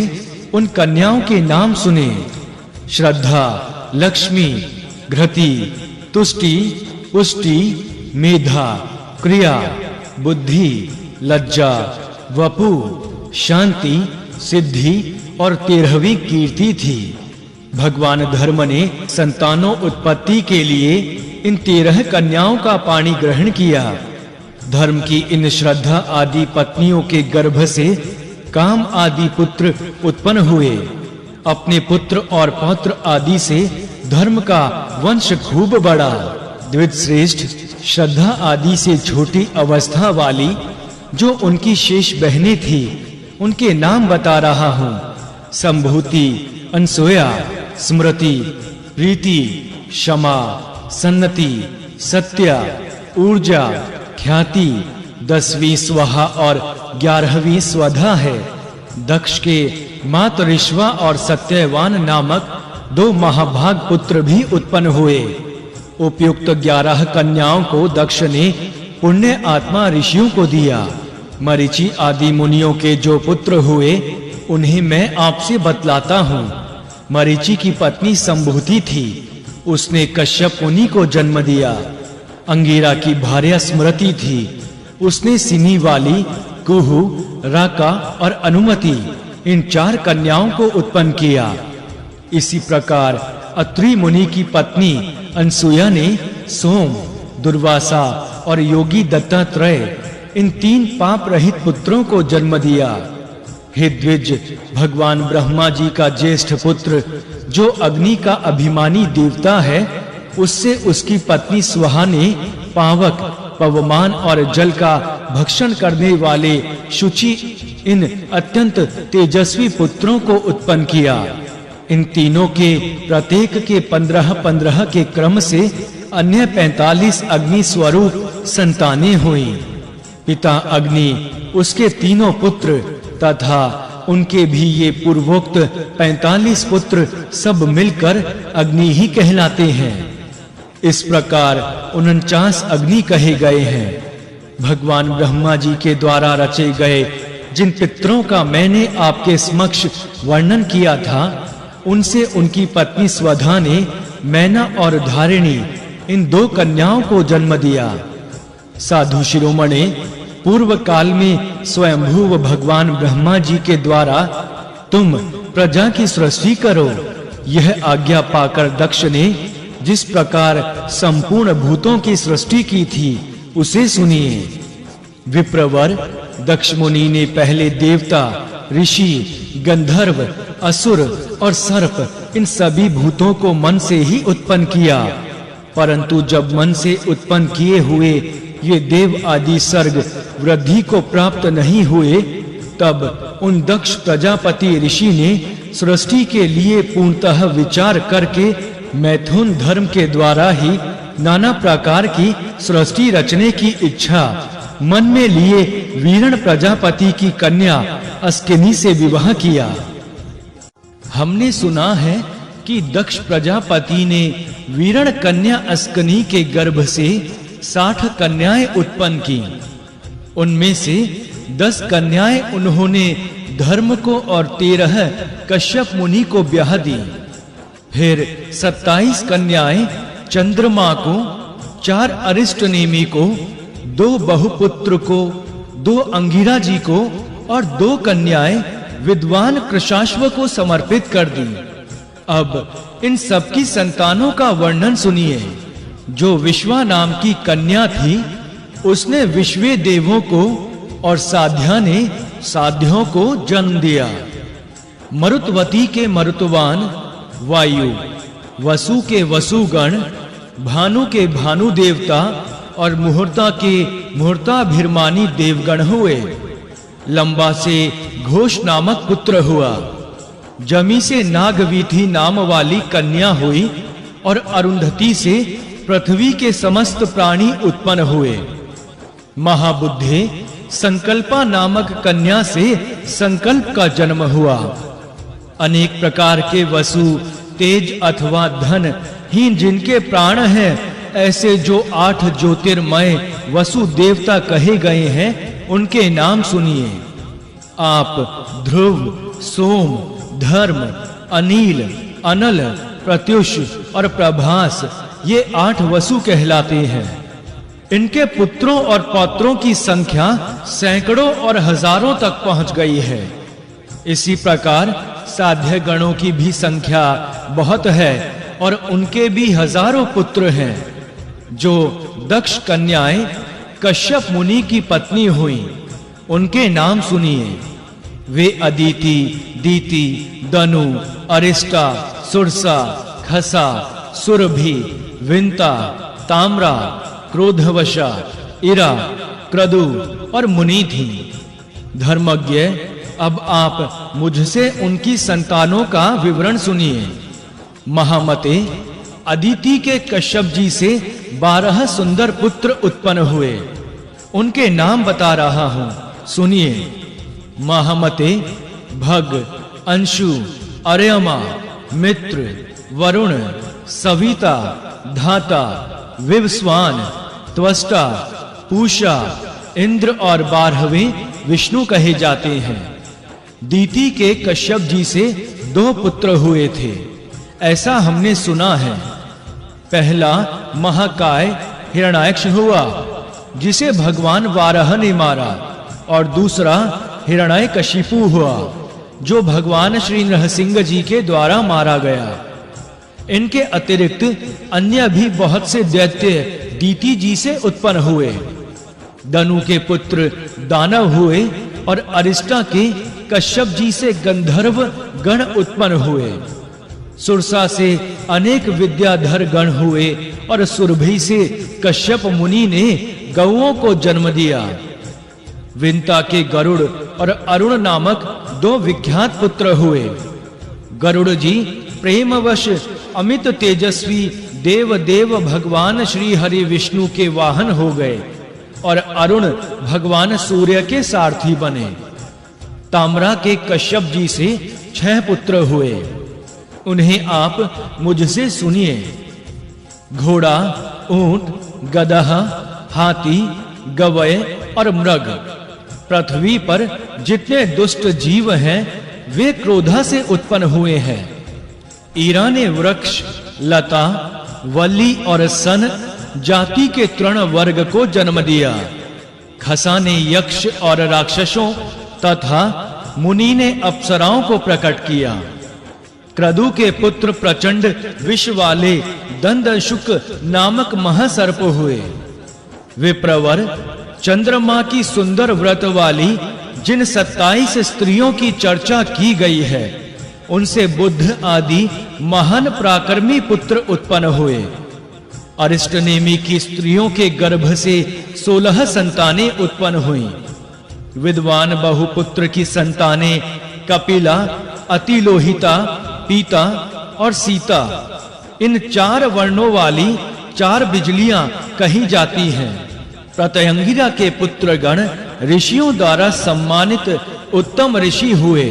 उन कन्याओं के नाम सुने। श्रद्धा, लक्ष्मी, घृति, तुष्टि, पुष्टि, मेधा, क्रिया, बुद्धि, लज्जा, वपु, शांति, सिद्धि और 13वीं कीर्ति थी। भगवान धर्म ने संतानों उत्पत्ति के लिए इन 13 कन्याओं का पाणी ग्रहण किया। धर्म की इन श्रद्धा आदि पत्नियों के गर्भ से काम आदि पुत्र उत्पन्न हुए। अपने पुत्र और पौत्र आदि से धर्म का वंश खूब बढ़ा। द्विजश्रेष्ठ, श्रद्धा आदि से छोटी अवस्था वाली जो उनकी शेष बहनें थी, उनके नाम बता रहा हूँ। संभूति, अनसुया, स्मृति, प्रीति, क्षमा, सन्नति, सत्या, ऊर्जा, ख्याति, 10वीं स्वाहा और 11वीं स्वधा है। दक्ष के मातरिश्वा और सत्यवान नामक 2 महाभाग पुत्र भी उत्पन्न हुए। उपयुक्त 11 कन्याओं को दक्ष ने पुण्य आत्मा ऋषियों को दिया। मरीचि आदि मुनियों के जो पुत्र हुए, उन्हें मैं आपसे बतलाता हूँ। मरीचि की पत्नी संभूति थी, उसने कश्यप मुनि को जन्म दिया। अंगिरा की भार्या स्मृति थी, उसने सिनी वाली, कुहु, राका और अनुमति इन 4 कन्याओं को उत्पन्न किया। इसी प्रकार अत्रि मुनि की पत्नी अनसुया ने सोम, दुर्वासा और योगी दत्तात्रेय इन 3 पाप रहित पुत्रों को जन्म दिया। हे द्विज, भगवान ब्रह्मा जी का ज्येष्ठ पुत्र जो अग्नि का अभिमानी देवता है, उससे उसकी पत्नी स्वाहा ने पावक, पवमान और जल का भक्षण करने वाले शुचि इन अत्यंत तेजस्वी पुत्रों को उत्पन्न किया। इन तीनों के प्रत्येक के 15-15 के क्रम से अन्य 45 अग्नि स्वरूप संतानें हुई। पिता अग्नि, उसके तीनों पुत्र तथा उनके भी ये पूर्वोक्त 45 पुत्र सब मिलकर अग्नि ही कहलाते हैं। इस प्रकार 49 अग्नि कहे गए हैं। भगवान ब्रह्मा जी के द्वारा रचे गए जिन पितरों का मैंने आपके समक्ष वर्णन किया था, उनसे उनकी पत्नी स्वधा ने मैना और धारिणी इन 2 कन्याओं को जन्म दिया। साधु शिरोमणे, पूर्व काल में स्वयंभुव भगवान ब्रह्मा जी के द्वारा तुम प्रजा की सृष्टि करो, यह आज्ञा पाकर दक्ष ने जिस प्रकार संपूर्ण भूतों की सृष्टि की थी, उसे सुनिए। विप्रवर, दक्ष मुनि ने पहले देवता, ऋषि, गंधर्व, असुर और सर्प इन सभी भूतों को मन से ही उत्पन्न किया, परंतु जब मन से उत्पन्न किए हुए ये देव आदि सर्ग वृद्धि को प्राप्त नहीं हुए, तब उन दक्ष प्रजापति ऋषि ने सृष्टि के लिए पूर्णतः विचार करके मैथुन धर्म के द्वारा ही नाना प्रकार की सृष्टि रचने की इच्छा मन में लिए वीरण प्रजापति की कन्या अस्किनी से विवाह किया। हमने सुना है कि दक्ष प्रजापति ने वीरण कन्या अस्किनी के गर्भ से 60 कन्याएं उत्पन्न की। उनमें से 10 कन्याएं उन्होंने धर्म को और 13 कश्यप मुनि को ब्याह दी। फिर 27 कन्याएं चंद्रमा को, 4 अरिष्टनेमि को, 2 बहुपुत्र को, 2 अंगिरा जी को और 2 कन्याएं विद्वान कृशाश्व को समर्पित कर दी। अब इन सबकी संतानों का वर्णन सुनिए। जो विश्वा नाम की कन्या थी, उसने विश्वे देवों को और साध्या ने साध्यों को जन्म दिया। मरुतवती के मरुतवान वायु, वसु के वसुगण, भानु के भानु देवता और मुहूर्ता के मुहूर्ताभिमानी देवगण हुए। लंबा से घोष नामक पुत्र हुआ। जमी से नागवीथी नाम वाली कन्या हुई और अरुंधति से पृथ्वी के समस्त प्राणी उत्पन्न हुए। महाबुद्धे संकल्पा नामक कन्या से संकल्प का जन्म हुआ। अनेक प्रकार के वसु, तेज अथवा धन हीन जिनके प्राण हैं, ऐसे जो 8 ज्योतिर्मय वसु देवता कहे गए हैं, उनके नाम सुनिए। आप ध्रुव, सोम, धर्म, अनिल, अनल, प्रत्युष और प्रभास ये 8 वसु कहलाते हैं। इनके पुत्रों और पौत्रों की संख्या सैकड़ों और हजारों तक पहुंच गई है। इसी प्रकार साध्य गणों की भी संख्या बहुत है और उनके भी हजारों पुत्र हैं। जो दक्ष कन्याएं कश्यप मुनि की पत्नी हुई, उनके नाम सुनिए। वे अदिति, दीति, दनु, अरिष्टा, सुरसा, खसा, सुरभि, विंता, ताम्रा, क्रोधवशा, इरा, क्रदु और मुनि थी। धर्मज्ञ, अब आप मुझसे उनकी संतानों का विवरण सुनिए। महामते, अदिति के कश्यप जी से 12 सुंदर पुत्र उत्पन्न हुए। उनके नाम बता रहा हूं, सुनिए। महामते, भग, अंशु, अर्यमा, मित्र, वरुण, सविता, धाता, विवस्वान, त्वष्टा, पूषा, इंद्र और 12वें विष्णु कहे जाते हैं। दीति के कश्यप जी से 2 पुत्र हुए थे, ऐसा हमने सुना है। पहला महाकाय हिरण्याक्ष हुआ, जिसे भगवान वाराह ने मारा, और दूसरा हिरण्यकशिपु हुआ, जो भगवान श्री नरसिंह जी के द्वारा मारा गया। इनके अतिरिक्त अन्य भी बहुत से दैत्य दीति जी से उत्पन्न हुए। दनु के पुत्र दानव हुए और अरिष्टा के कश्यप जी से गंधर्व गण उत्पन्न हुए। सुरसा से अनेक विद्याधर गण हुए और सुरभि से कश्यप मुनि ने गौओं को जन्म दिया। विंता के गरुड़ और अरुण नामक दो विख्यात पुत्र हुए। गरुड़ जी प्रेमवश अमित तेजस्वी देव भगवान श्री हरि विष्णु के वाहन हो गए और अरुण भगवान सूर्य के सारथी बने। ताम्रा के कश्यप जी से 6 पुत्र हुए। उन्हें आप मुझसे सुनिए। घोड़ा, ऊंट, गदहा, हाथी, गवय और मृग, पृथ्वी पर जितने दुष्ट जीव हैं वे क्रोधा से उत्पन्न हुए हैं। ईरा ने वृक्ष, लता, वल्ली और सन जाति के तृण वर्ग को जन्म दिया। खसा ने यक्ष और राक्षसों तथा मुनि ने अप्सराओं को प्रकट किया। क्रदु के पुत्र प्रचंड विष वाले दंदशुक नामक महासर्प हुए। विप्रवर चंद्रमा की सुंदर व्रत वाली जिन 27 स्त्रियों की चर्चा की गई है उनसे बुद्ध आदि महान पराक्रमी पुत्र उत्पन्न हुए। अरिष्टनेमि की स्त्रियों के गर्भ से 16 संतानें उत्पन्न हुईं। विद्वान बहुपुत्र की संतानें कपिला, अतिलोहिता, पीता और सीता, इन 4 वर्णों वाली 4 बिजलियां कही जाती हैं। प्रत्यंगिरा के पुत्रगण ऋषियों द्वारा सम्मानित उत्तम ऋषि हुए।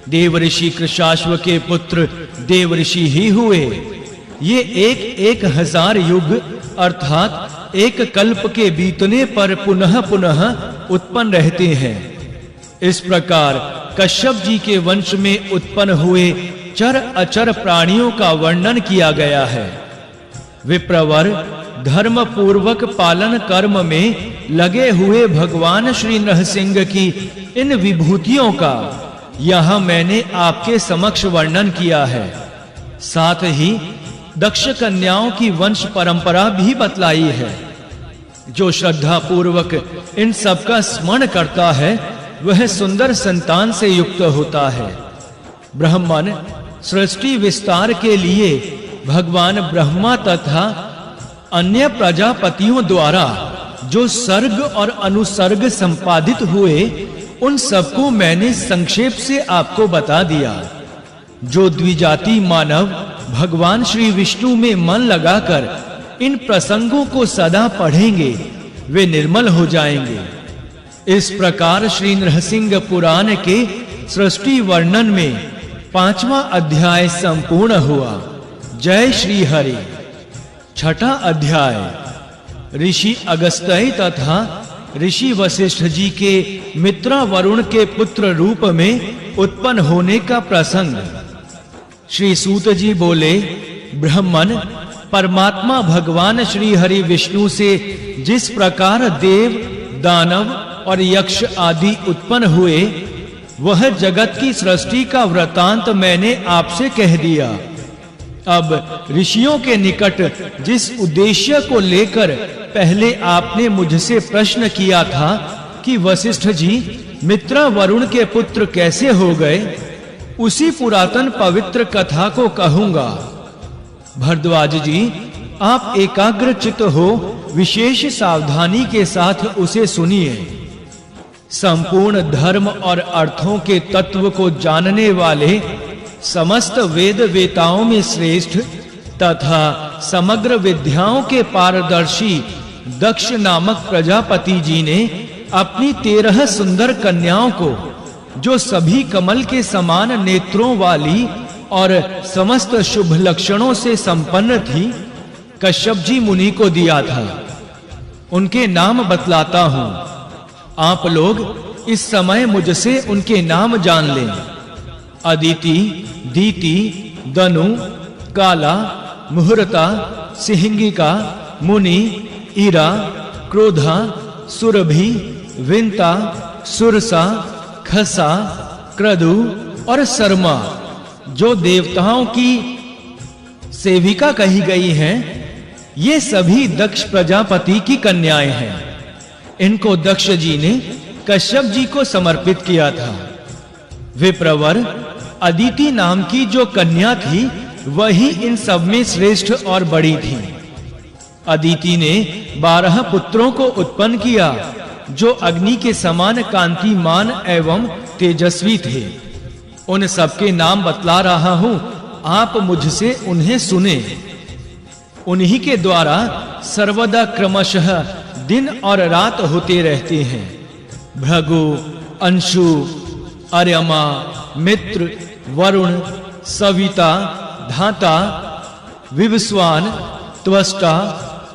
देव ऋषि कृशाश्व के पुत्र देव ऋषि ही हुए। ये 1000 युग अर्थात एक कल्प के बीतने पर पुनः पुनः उत्पन्न रहते हैं। इस प्रकार कश्यप जी के वंश में उत्पन्न हुए चर अचर प्राणियों का वर्णन किया गया है। विप्रवर धर्म पूर्वक पालन कर्म में लगे हुए भगवान श्री नरसिंह की इन विभूतियों का यहां मैंने आपके समक्ष वर्णन किया है। साथ ही दक्ष कन्याओं की वंश परंपरा भी बतलाई है। जो श्रद्धा पूर्वक इन सब का स्मरण करता है वह सुंदर संतान से युक्त होता है। ब्रह्मन सृष्टि विस्तार के लिए भगवान ब्रह्मा तथा अन्य प्रजापतियों द्वारा जो सर्ग और अनुसर्ग संपादित हुए उन सबको मैंने संक्षेप से आपको बता दिया। जो द्विजाति मानव भगवान श्री विष्णु में मन लगाकर इन प्रसंगों को सदा पढ़ेंगे वे निर्मल हो जाएंगे। इस प्रकार श्री नरसिंह पुराण के सृष्टि वर्णन में 5वां अध्याय संपूर्ण हुआ। जय श्री हरि। 6ठा अध्याय ऋषि अगस्त्य तथा ऋषि वशिष्ठ जी के मित्रा वरुण के पुत्र रूप में उत्पन्न होने का प्रसंग। श्री सूत जी बोले, ब्रह्मन परमात्मा भगवान श्री हरि विष्णु से जिस प्रकार देव, दानव और यक्ष आदि उत्पन्न हुए वह जगत की सृष्टि का वृतांत मैंने आपसे कह दिया। अब ऋषियों के निकट जिस उद्देश्य को लेकर पहले आपने मुझसे प्रश्न किया था कि वशिष्ठ जी मित्रा वरुण के पुत्र कैसे हो गए, उसी पुरातन पवित्र कथा को कहूंगा। भरद्वाज जी, आप एकाग्र चित्त हो विशेष सावधानी के साथ उसे सुनिए। संपूर्ण धर्म और अर्थों के तत्व को जानने वाले समस्त वेद वेताओं में श्रेष्ठ तथा समग्र विद्याओं के पारदर्शी दक्ष नामक प्रजापति जी ने अपनी 13 सुंदर कन्याओं को, जो सभी कमल के समान नेत्रों वाली और समस्त शुभ लक्षणों से संपन्न थी, कश्यप जी मुनि को दिया था। उनके नाम बतलाता हूं, आप लोग इस समय मुझसे उनके नाम जान लें। अदिति, दीति, दनु, काला, मुहूर्ता, सिंहिका, मुनि, ईरा, क्रोधा, सुरभि, विंता, सुरसा, खसा, क्रदु और शर्मा, जो देवताओं की सेविका कही गई हैं, ये सभी दक्ष प्रजापति की कन्याएं हैं। इनको दक्ष जी ने कश्यप जी को समर्पित किया था। विप्रवर अदिति नाम की जो कन्या थी वही इन सब में श्रेष्ठ और बड़ी थी। अदिति ने 12 पुत्रों को उत्पन्न किया जो अग्नि के समान कांतिमान एवं तेजस्वी थे। उन सबके नाम बतला रहा हूं, आप मुझसे उन्हें सुने। उन्हीं के द्वारा सर्वदा क्रमशः दिन और रात होते रहते हैं। भृगु, अंशु, अर्यमा, मित्र, वरुण, सविता, धाता, विवस्वान, त्वष्टा,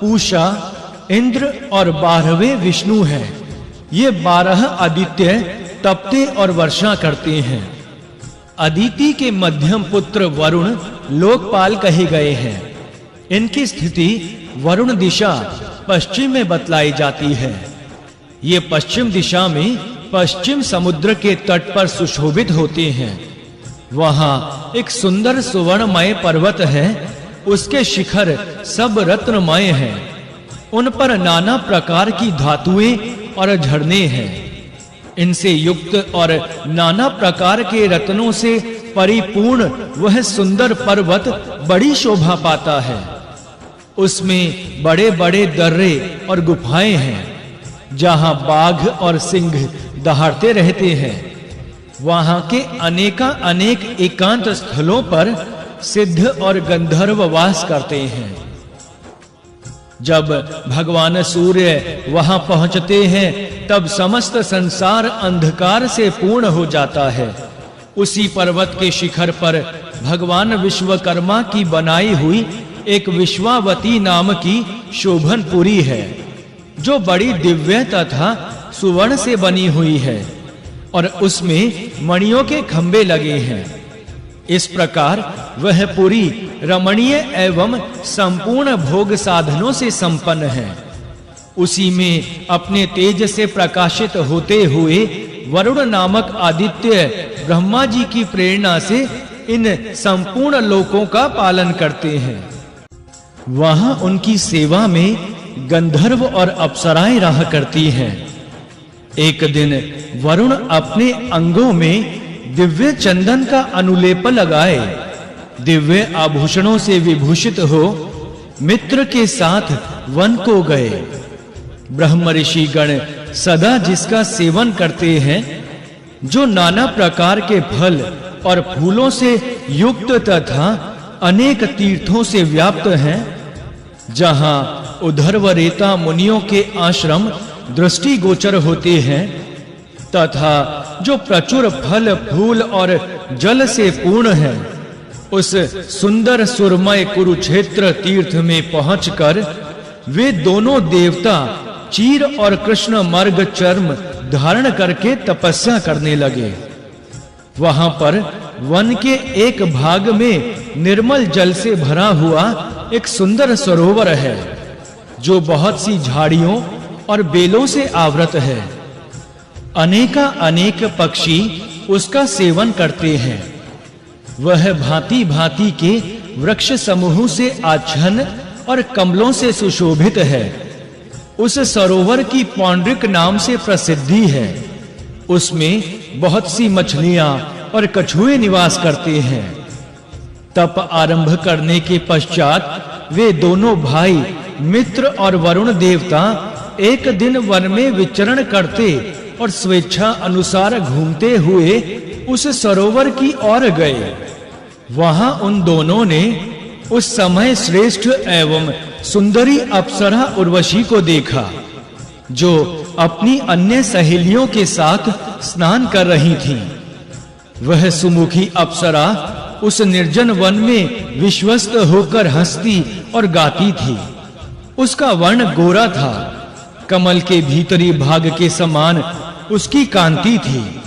पूषा, इंद्र और 12वें विष्णु हैं। ये 12 आदित्य तपते और वर्षा करते हैं। अदिति के मध्यम पुत्र वरुण लोकपाल कहे गए हैं। इनकी स्थिति वरुण दिशा पश्चिम में बतलाई जाती है। ये पश्चिम दिशा में पश्चिम समुद्र के तट पर सुशोभित होते हैं। वहां एक सुंदर सुवर्णमय पर्वत है, उसके शिखर सब रत्नमय हैं। उन पर नाना प्रकार की धातुएं और झरने हैं। इनसे युक्त और नाना प्रकार के रत्नों से परिपूर्ण वह सुंदर पर्वत बड़ी शोभा पाता है। उसमें बड़े-बड़े दर्रे और गुफाएं हैं, जहां बाघ और सिंह दहाड़ते रहते हैं। वहां के अनेक एकांत स्थलों पर सिद्ध और गंधर्व वास करते हैं। जब भगवान सूर्य वहां पहुंचते हैं तब समस्त संसार अंधकार से पूर्ण हो जाता है। उसी पर्वत के शिखर पर भगवान विश्वकर्मा की बनाई हुई एक विश्वावती नाम की शोभनपुरी है, जो बड़ी दिव्य तथा सुवर्ण से बनी हुई है और उसमें मणियों के खंभे लगे हैं। इस प्रकार वह पुरी रमणीय एवं संपूर्ण भोग साधनों से संपन्न है। उसी में अपने तेज से प्रकाशित होते हुए वरुण नामक आदित्य ब्रह्मा जी की प्रेरणा से इन संपूर्ण लोकों का पालन करते हैं। वहां उनकी सेवा में गंधर्व और अप्सराएं रहा करती हैं। एक दिन वरुण अपने अंगों में दिव्य चंदन का अनुलेप लगाए दिव्य आभूषणों से विभूषित हो मित्र के साथ वन को गए। ब्रह्म ऋषि गण सदा जिसका सेवन करते हैं, जो नाना प्रकार के फल और फूलों से युक्त तथा अनेक तीर्थों से व्याप्त हैं, जहां उद्धर्वरेता मुनियों के आश्रम दृष्टि गोचर होते हैं, तथा जो प्रचुर फल फूल और जल से पूर्ण है, उस सुंदर सुरमय कुरुक्षेत्र तीर्थ में पहुंचकर वे दोनों देवता चीर और कृष्ण मर्ग चर्म धारण करके तपस्या करने लगे। वहां पर वन के एक भाग में निर्मल जल से भरा हुआ एक सुंदर सरोवर है, जो बहुत सी झाड़ियों और बेलों से आवृत है। अनेक पक्षी उसका सेवन करते हैं। वह भांति-भांति के वृक्ष समूह से आच्छन्न और कमलों से सुशोभित है। उस सरोवर की पौंड्रिक नाम से प्रसिद्धि है। उसमें बहुत सी मछलियां और कछुए निवास करते हैं। तप आरंभ करने के पश्चात वे दोनों भाई मित्र और वरुण देवता एक दिन वन में विचरण करते और स्वेच्छा अनुसार घूमते हुए उस सरोवर की ओर गए। वहां उन दोनों ने उस समय श्रेष्ठ एवं सुंदरी अप्सरा उर्वशी को देखा, जो अपनी अन्य सहेलियों के साथ स्नान कर रही थीं। वह सुमुखी अप्सरा उस निर्जन वन में विश्वस्त होकर हंसती और गाती थी। उसका वर्ण गोरा था। कमल के भीतरी भाग के समान उसकी कांति थी।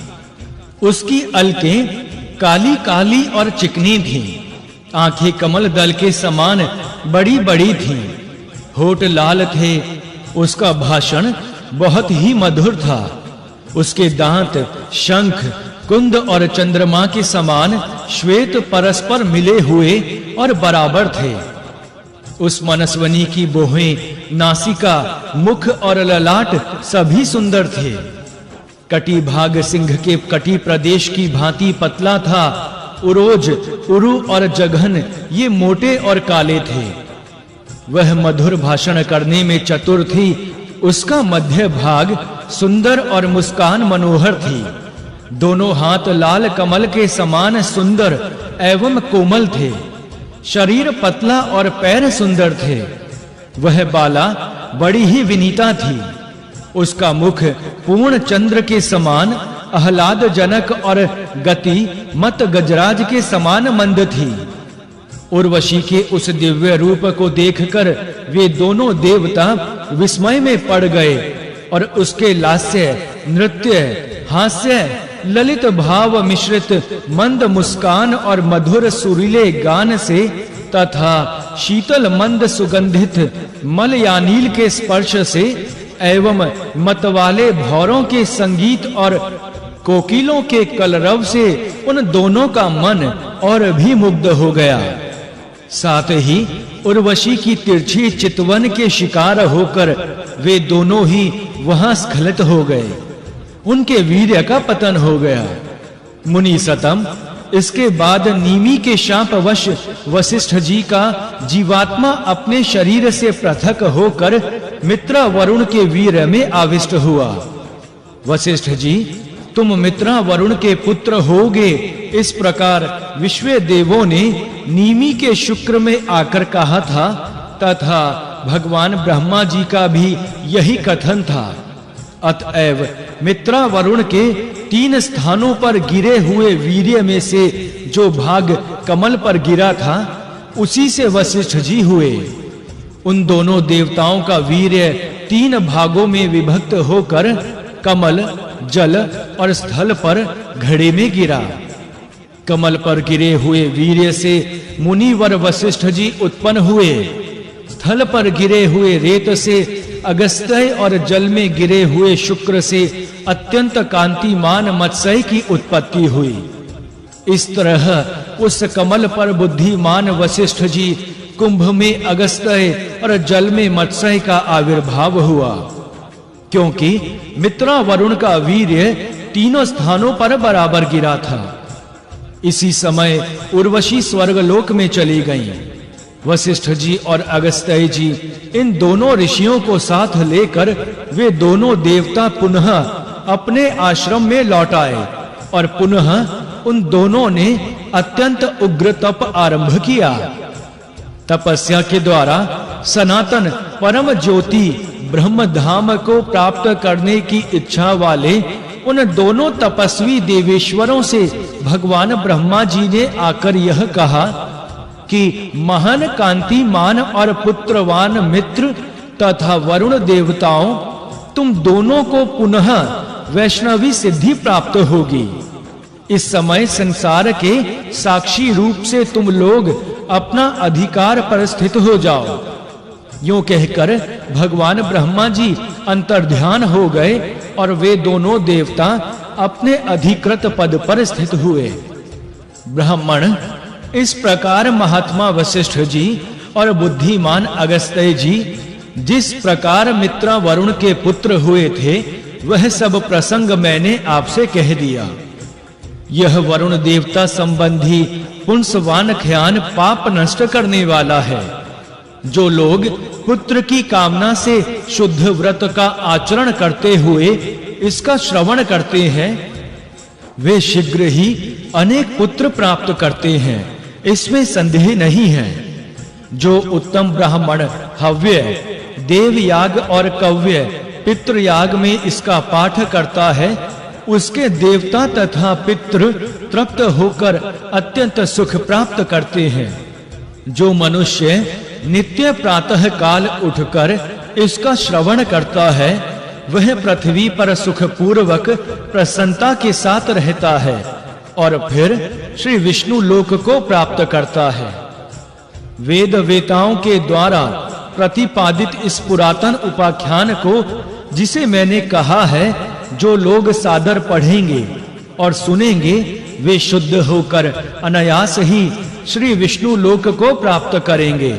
उसकी अलकें काली-काली और चिकनी थीं। आंखें कमल दल के समान बड़ी-बड़ी थीं। होठ लाल थे। उसका भाषण बहुत ही मधुर था। उसके दांत शंख, कुंद और चंद्रमा के समान श्वेत परस्पर मिले हुए और बराबर थे। उस मनस्वनी की बोहें नासिका, मुख और ललाट सभी सुंदर थे। कटी भाग सिंह के कटी प्रदेश की भांति पतला था। उरोज, उरु और जघन ये मोटे और काले थे। वह मधुर भाषण करने में चतुर थी। उसका मध्य भाग सुंदर और मुस्कान मनोहर थी। दोनों हाथ लाल कमल के समान सुंदर एवं कोमल थे। शरीर पतला और पैर सुंदर थे। वह बाला बड़ी ही विनीता थी। उसका मुख पूर्ण चंद्र के समान आह्लादजनक और गति मत गजराज के समान मंद थी। उर्वशी के उस दिव्य रूप को देखकर वे दोनों देवता विस्मय में पड़ गए और उसके लास्य, नृत्य, हास्य, ललित भाव मिश्रित मंद मुस्कान और मधुर सुरीले गान से तथा शीतल मंद सुगंधित मलयानील के स्पर्श से एवं मतवाले भौरों के संगीत और कोकिलों के कलरव से उन दोनों का मन और भी मुग्ध हो गया। साथ ही उर्वशी की तिरछी चितवन के शिकार होकर वे दोनों ही वहां स्खलित हो गए। उनके वीर्य का पतन हो गया। मुनि सतम, इसके बाद नीमी के शापवश वशिष्ठ जी का जीवात्मा अपने शरीर से पृथक होकर मित्रा वरुण के वीर्य में आविष्ट हुआ। वशिष्ठ जी, तुम मित्रा वरुण के पुत्र होगे, इस प्रकार विश्व देवों ने नीमी के शुक्र में आकर कहा था तथा भगवान ब्रह्मा जी का भी यही कथन था। अतएव मित्रा वरुण के 3 स्थानों पर गिरे हुए वीर्य में से जो भाग कमल पर गिरा था उसी से वशिष्ठ जी हुए। उन दोनों देवताओं का वीर्य 3 भागों में विभक्त होकर कमल, जल और स्थल पर घड़े में गिरा। कमल पर गिरे हुए वीर्य से मुनिवर वशिष्ठ जी उत्पन्न हुए। स्थल पर गिरे हुए रेत से अगस्त्य और जल में गिरे हुए शुक्र से अत्यंत कांतिमान मत्स्य की उत्पत्ति हुई। इस तरह उस कमल पर बुद्धिमान वशिष्ठ जी कुंभ में अगस्त्य और जल में मत्स्य का आविर्भाव हुआ, क्योंकि मित्रा वरुण का वीर्य तीनों स्थानों पर बराबर गिरा था। इसी समय उर्वशी स्वर्गलोक में चली गईं। वशिष्ठ जी और अगस्त्य जी इन दोनों ऋषियों को साथ लेकर वे दोनों देवता पुनः अपने आश्रम में लौट आए और पुनः उन दोनों ने अत्यंत उग्र तप आरंभ किया। तपस्या के द्वारा सनातन परम ज्योति ब्रह्म धाम को प्राप्त करने की इच्छा वाले उन दोनों तपस्वी देवेश्वरों से भगवान ब्रह्मा जी ने आकर यह कहा कि महान कांतिमान और पुत्रवान मित्र तथा वरुण देवताओं, तुम दोनों को पुनः वैष्णवी सिद्धि प्राप्त होगी। इस समय संसार के साक्षी रूप से तुम लोग अपना अधिकार पर स्थित हो जाओ। यूं कहकर भगवान ब्रह्मा जी अंतर्ध्यान हो गए और वे दोनों देवता अपने अधिकृत पद पर स्थित हुए। ब्राह्मण, इस प्रकार महात्मा वशिष्ठ जी और बुद्धिमान अगस्त्य जी जिस प्रकार मित्रा वरुण के पुत्र हुए थे वह सब प्रसंग मैंने आपसे कह दिया। यह वरुण देवता संबंधी पुंसवान ख्यान पाप नष्ट करने वाला है। जो लोग पुत्र की कामना से शुद्ध व्रत का आचरण करते हुए इसका श्रवण करते हैं वे शीघ्र ही अनेक पुत्र प्राप्त करते हैं, इसमें संदेह नहीं है। जो उत्तम ब्राह्मण हव्य, देवयाग और कव्य पितृयाग में इसका पाठ करता है उसके देवता तथा पितृ तृप्त होकर अत्यंत सुख प्राप्त करते हैं। जो मनुष्य नित्य प्रातः काल उठकर इसका श्रवण करता है वह पृथ्वी पर सुख पूर्वक प्रसन्नता के साथ रहता है और फिर श्री विष्णु लोक को प्राप्त करता है। वेद वेताओं के द्वारा प्रतिपादित इस पुरातन उपाख्यान को जिसे मैंने कहा है जो लोग सादर पढ़ेंगे और सुनेंगे वे शुद्ध होकर अनायास ही श्री विष्णु लोक को प्राप्त करेंगे।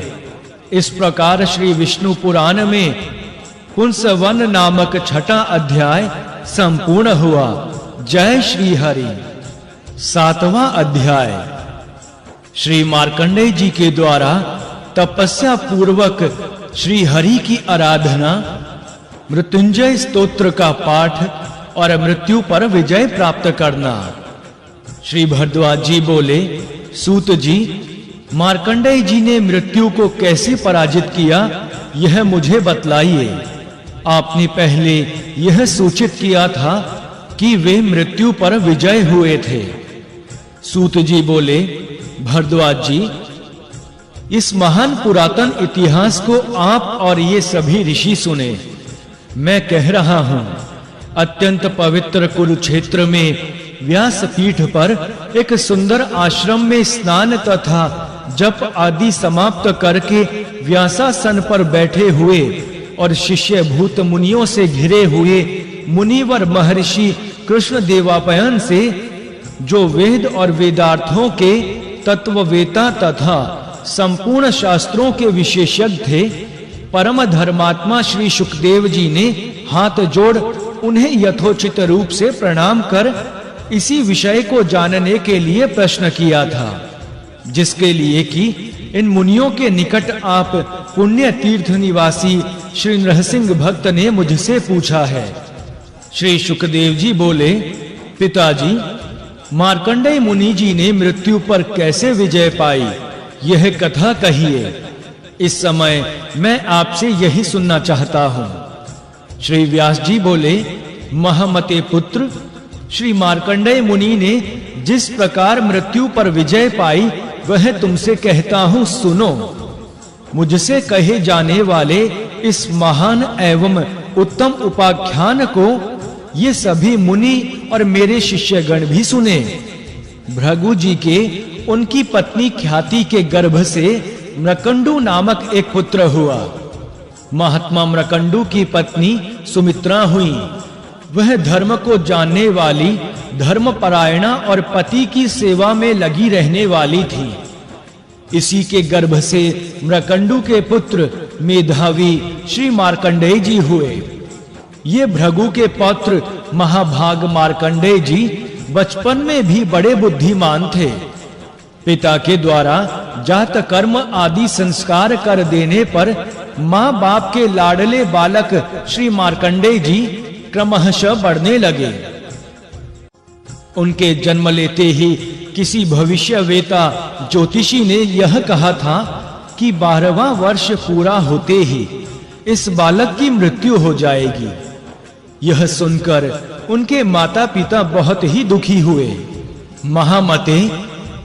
इस प्रकार श्री विष्णु पुराण में पुंसवन नामक छठा अध्याय संपूर्ण हुआ। जय श्री हरि। 7वां अध्याय। श्री मार्कंडेय जी के द्वारा तपस्या पूर्वक श्री हरि की आराधना, मृत्युंजय स्तोत्र का पाठ और मृत्यु पर विजय प्राप्त करना। श्री भरद्वाज जी बोले, सूत जी, मार्कंडेय जी ने मृत्यु को कैसे पराजित किया, यह मुझे बतलाइए। आपने पहले यह सूचित किया था कि वे मृत्यु पर विजय हुए थे। सूत जी बोले, भरद्वाज जी, इस महान पुरातन इतिहास को आप और ये सभी ऋषि सुने। मैं कह रहा हूं, अत्यंत पवित्र कुरुक्षेत्र में व्यास पीठ पर एक सुंदर आश्रम में स्नान तथा जप आदि समाप्त करके व्यासासन पर बैठे हुए और शिष्य भूत मुनियों से घिरे हुए मुनिवर महर्षि कृष्ण देवापयन से, जो वेद और वेदार्थों के तत्ववेता तथा संपूर्ण शास्त्रों के विशेषज्ञ थे, परम धर्मात्मा श्री शुकदेव जी ने हाथ जोड़ उन्हें यथोचित रूप से प्रणाम कर इसी विषय को जानने के लिए प्रश्न किया था, जिसके लिए कि इन मुनियों के निकट आप पुण्य तीर्थ निवासी श्री नरसिंह भक्त ने मुझसे पूछा है। श्री शुकदेव जी बोले, पिताजी, मार्कंडेय मुनि जी ने मृत्यु पर कैसे विजय पाई, यह कथा कहिए। इस समय मैं आपसे यही सुनना चाहता हूं। श्री व्यास जी बोले, महामते पुत्र, श्री मार्कंडेय मुनि ने जिस प्रकार मृत्यु पर विजय पाई वह तुमसे कहता हूं, सुनो। मुझसे कहे जाने वाले इस महान एवं उत्तम उपाख्यान को ये सभी मुनि और मेरे शिष्यगण भी सुने। भृगु जी के उनकी पत्नी ख्याति के गर्भ से मृकंडू नामक एक पुत्र हुआ। महात्मा मृकंडू की पत्नी सुमित्रा हुई। वह धर्म को जानने वाली, धर्मपरायणा और पति की सेवा में लगी रहने वाली थी। इसी के गर्भ से मृकंडू के पुत्र मेधावी श्री मार्कंडेय जी हुए। ये भृगु के पौत्र महाभाग मार्कंडेय जी बचपन में भी बड़े बुद्धिमान थे। पिता के द्वारा जात कर्म आदि संस्कार कर देने पर माँ बाप के लाडले बालक श्री मार्कंडेय जी क्रमशः बढ़ने लगे। उनके जन्म लेते ही किसी भविष्यवेता ज्योतिषी ने यह कहा था कि 12वां वर्ष पूरा होते ही इस बालक की मृत्यु हो जाएगी। यह सुनकर उनके माता पिता बहुत ही दुखी हुए। महामते,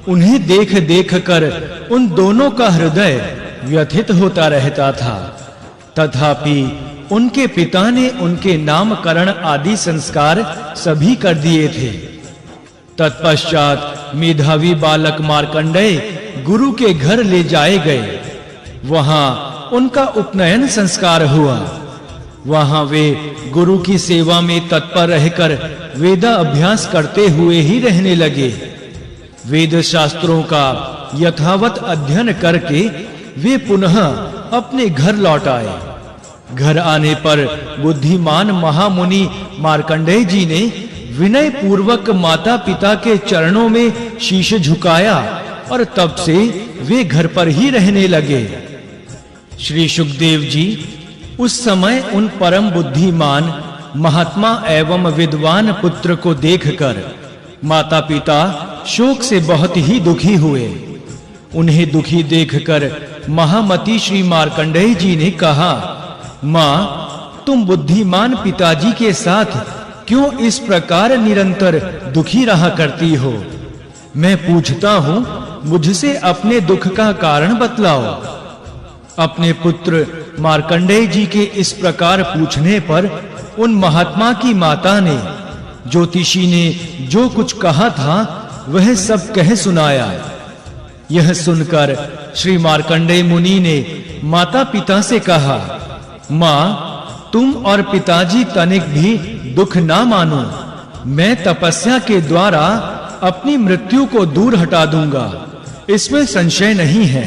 उन्हें देख देख कर उन दोनों का हृदय व्यथित होता रहता था। तथापि उनके पिता ने उनके नामकरण आदि संस्कार सभी कर दिए थे। तत्पश्चात मेधावी बालक मार्कंडेय गुरु के घर ले जाए गए। वहां उनका उपनयन संस्कार हुआ। वहां वे गुरु की सेवा में तत्पर रहकर वेदा अभ्यास करते हुए ही रहने लगे। वेद शास्त्रों का यथावत अध्ययन करके वे पुनः अपने घर लौट आए। घर आने पर बुद्धिमान महामुनि मार्कंडेय जी ने विनय पूर्वक माता पिता के चरणों में शीश झुकाया और तब से वे घर पर ही रहने लगे। श्री शुकदेव जी उस समय उन परम बुद्धिमान महात्मा एवं विद्वान पुत्र को देखकर माता पिता शोक से बहुत ही दुखी हुए। उन्हें दुखी देखकर महामती श्री मार्कंडेय जी ने कहा, मां, तुम बुद्धिमान पिताजी के साथ क्यों इस प्रकार निरंतर दुखी रहा करती हो? मैं पूछता हूं, मुझसे अपने दुख का कारण बतलाओ। अपने पुत्र मार्कंडेय जी के इस प्रकार पूछने पर उन महात्मा की माता ने, ज्योतिषी ने जो कुछ कहा था वह सब कह सुनाया। यह सुनकर श्री मार्कंडेय मुनि ने माता पिता से कहा, मां, तुम और पिताजी तनिक भी दुख ना मानो। मैं तपस्या के द्वारा अपनी मृत्यु को दूर हटा दूंगा, इसमें संशय नहीं है।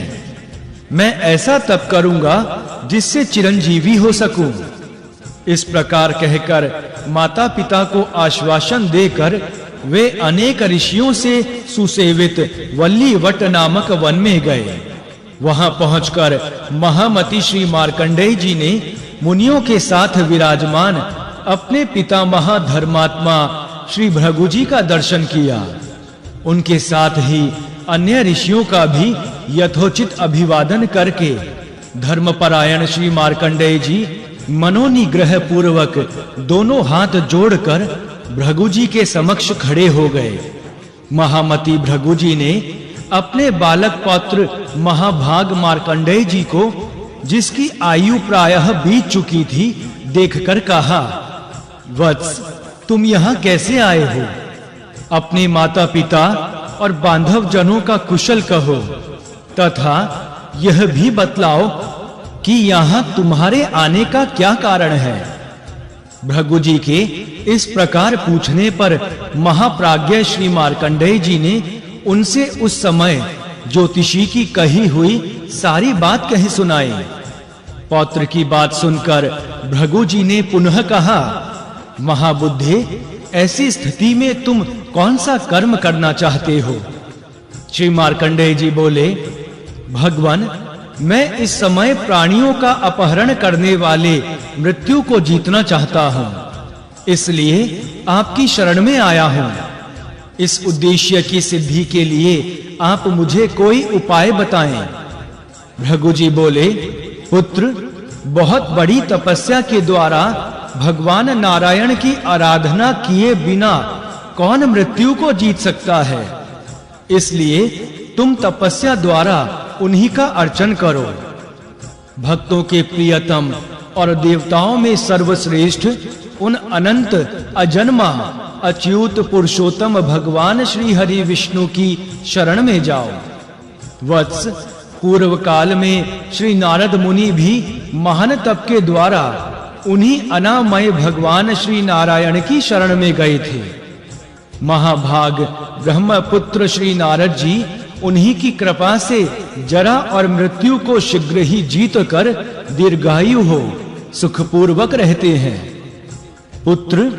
मैं ऐसा तप करूंगा जिससे चिरंजीवी हो सकूं। इस प्रकार कहकर माता पिता को आश्वासन देकर वे अनेक ऋषियों से सुसेवित वल्लीवट नामक वन में गए। वहां पहुंचकर महामती श्री मार्कंडेय जी ने मुनियों के साथ विराजमान अपने पितामह धर्मात्मा श्री भृगु जी का दर्शन किया। उनके साथ ही अन्य ऋषियों का भी यथोचित अभिवादन करके धर्मपरायण श्री मार्कंडेय जी मनोनिग्रह पूर्वक दोनों हाथ जोड़कर भृगु जी के समक्ष खड़े हो गए। महामती भृगु जी ने अपने बालक पौत्र महाभाग मार्कंडेय जी को, जिसकी आयु प्रायः बीत चुकी थी, देखकर कहा, वत्स, तुम यहाँ कैसे आए हो? अपने माता पिता और बांधव जनों का कुशल कहो तथा यह भी बतलाओ कि यहाँ तुम्हारे आने का क्या कारण है। भृगु जी के इस प्रकार पूछने पर महाप्राज्ञ श्री मार्कंडेय जी ने उनसे उस समय ज्योतिषी की कही हुई सारी बात कही सुनाई। पौत्र की बात सुनकर भृगु जी ने पुनः कहा, महाबुद्धे, ऐसी स्थिति में तुम कौन सा कर्म करना चाहते हो? श्री मार्कंडेय जी बोले, भगवान, मैं इस समय प्राणियों का अपहरण करने वाले मृत्यु को जीतना चाहता हूं, इसलिए आपकी शरण में आया हूं। इस उद्देश्य की सिद्धि के लिए आप मुझे कोई उपाय बताएं। भृगु जी बोले, पुत्र, बहुत बड़ी तपस्या के द्वारा भगवान नारायण की आराधना किए बिना कौन मृत्यु को जीत सकता है? इसलिए तुम तपस्या द्वारा उन्हीं का अर्चन करो। भक्तों के प्रियतम और देवताओं में सर्वश्रेष्ठ उन अनंत अजन्मा अच्युत पुरुषोत्तम भगवान श्री हरि विष्णु की शरण में जाओ। वत्स, पूर्व काल में श्री नारद मुनि भी महान तप के द्वारा उन्हीं अनामय भगवान श्री नारायण की शरण में गए थे। महाभाग ब्रह्मपुत्र श्री नारद जी उन्हीं की कृपा से जरा और मृत्यु को शीघ्र ही जीत कर दीर्घायु हो सुखपूर्वक रहते हैं। पुत्र,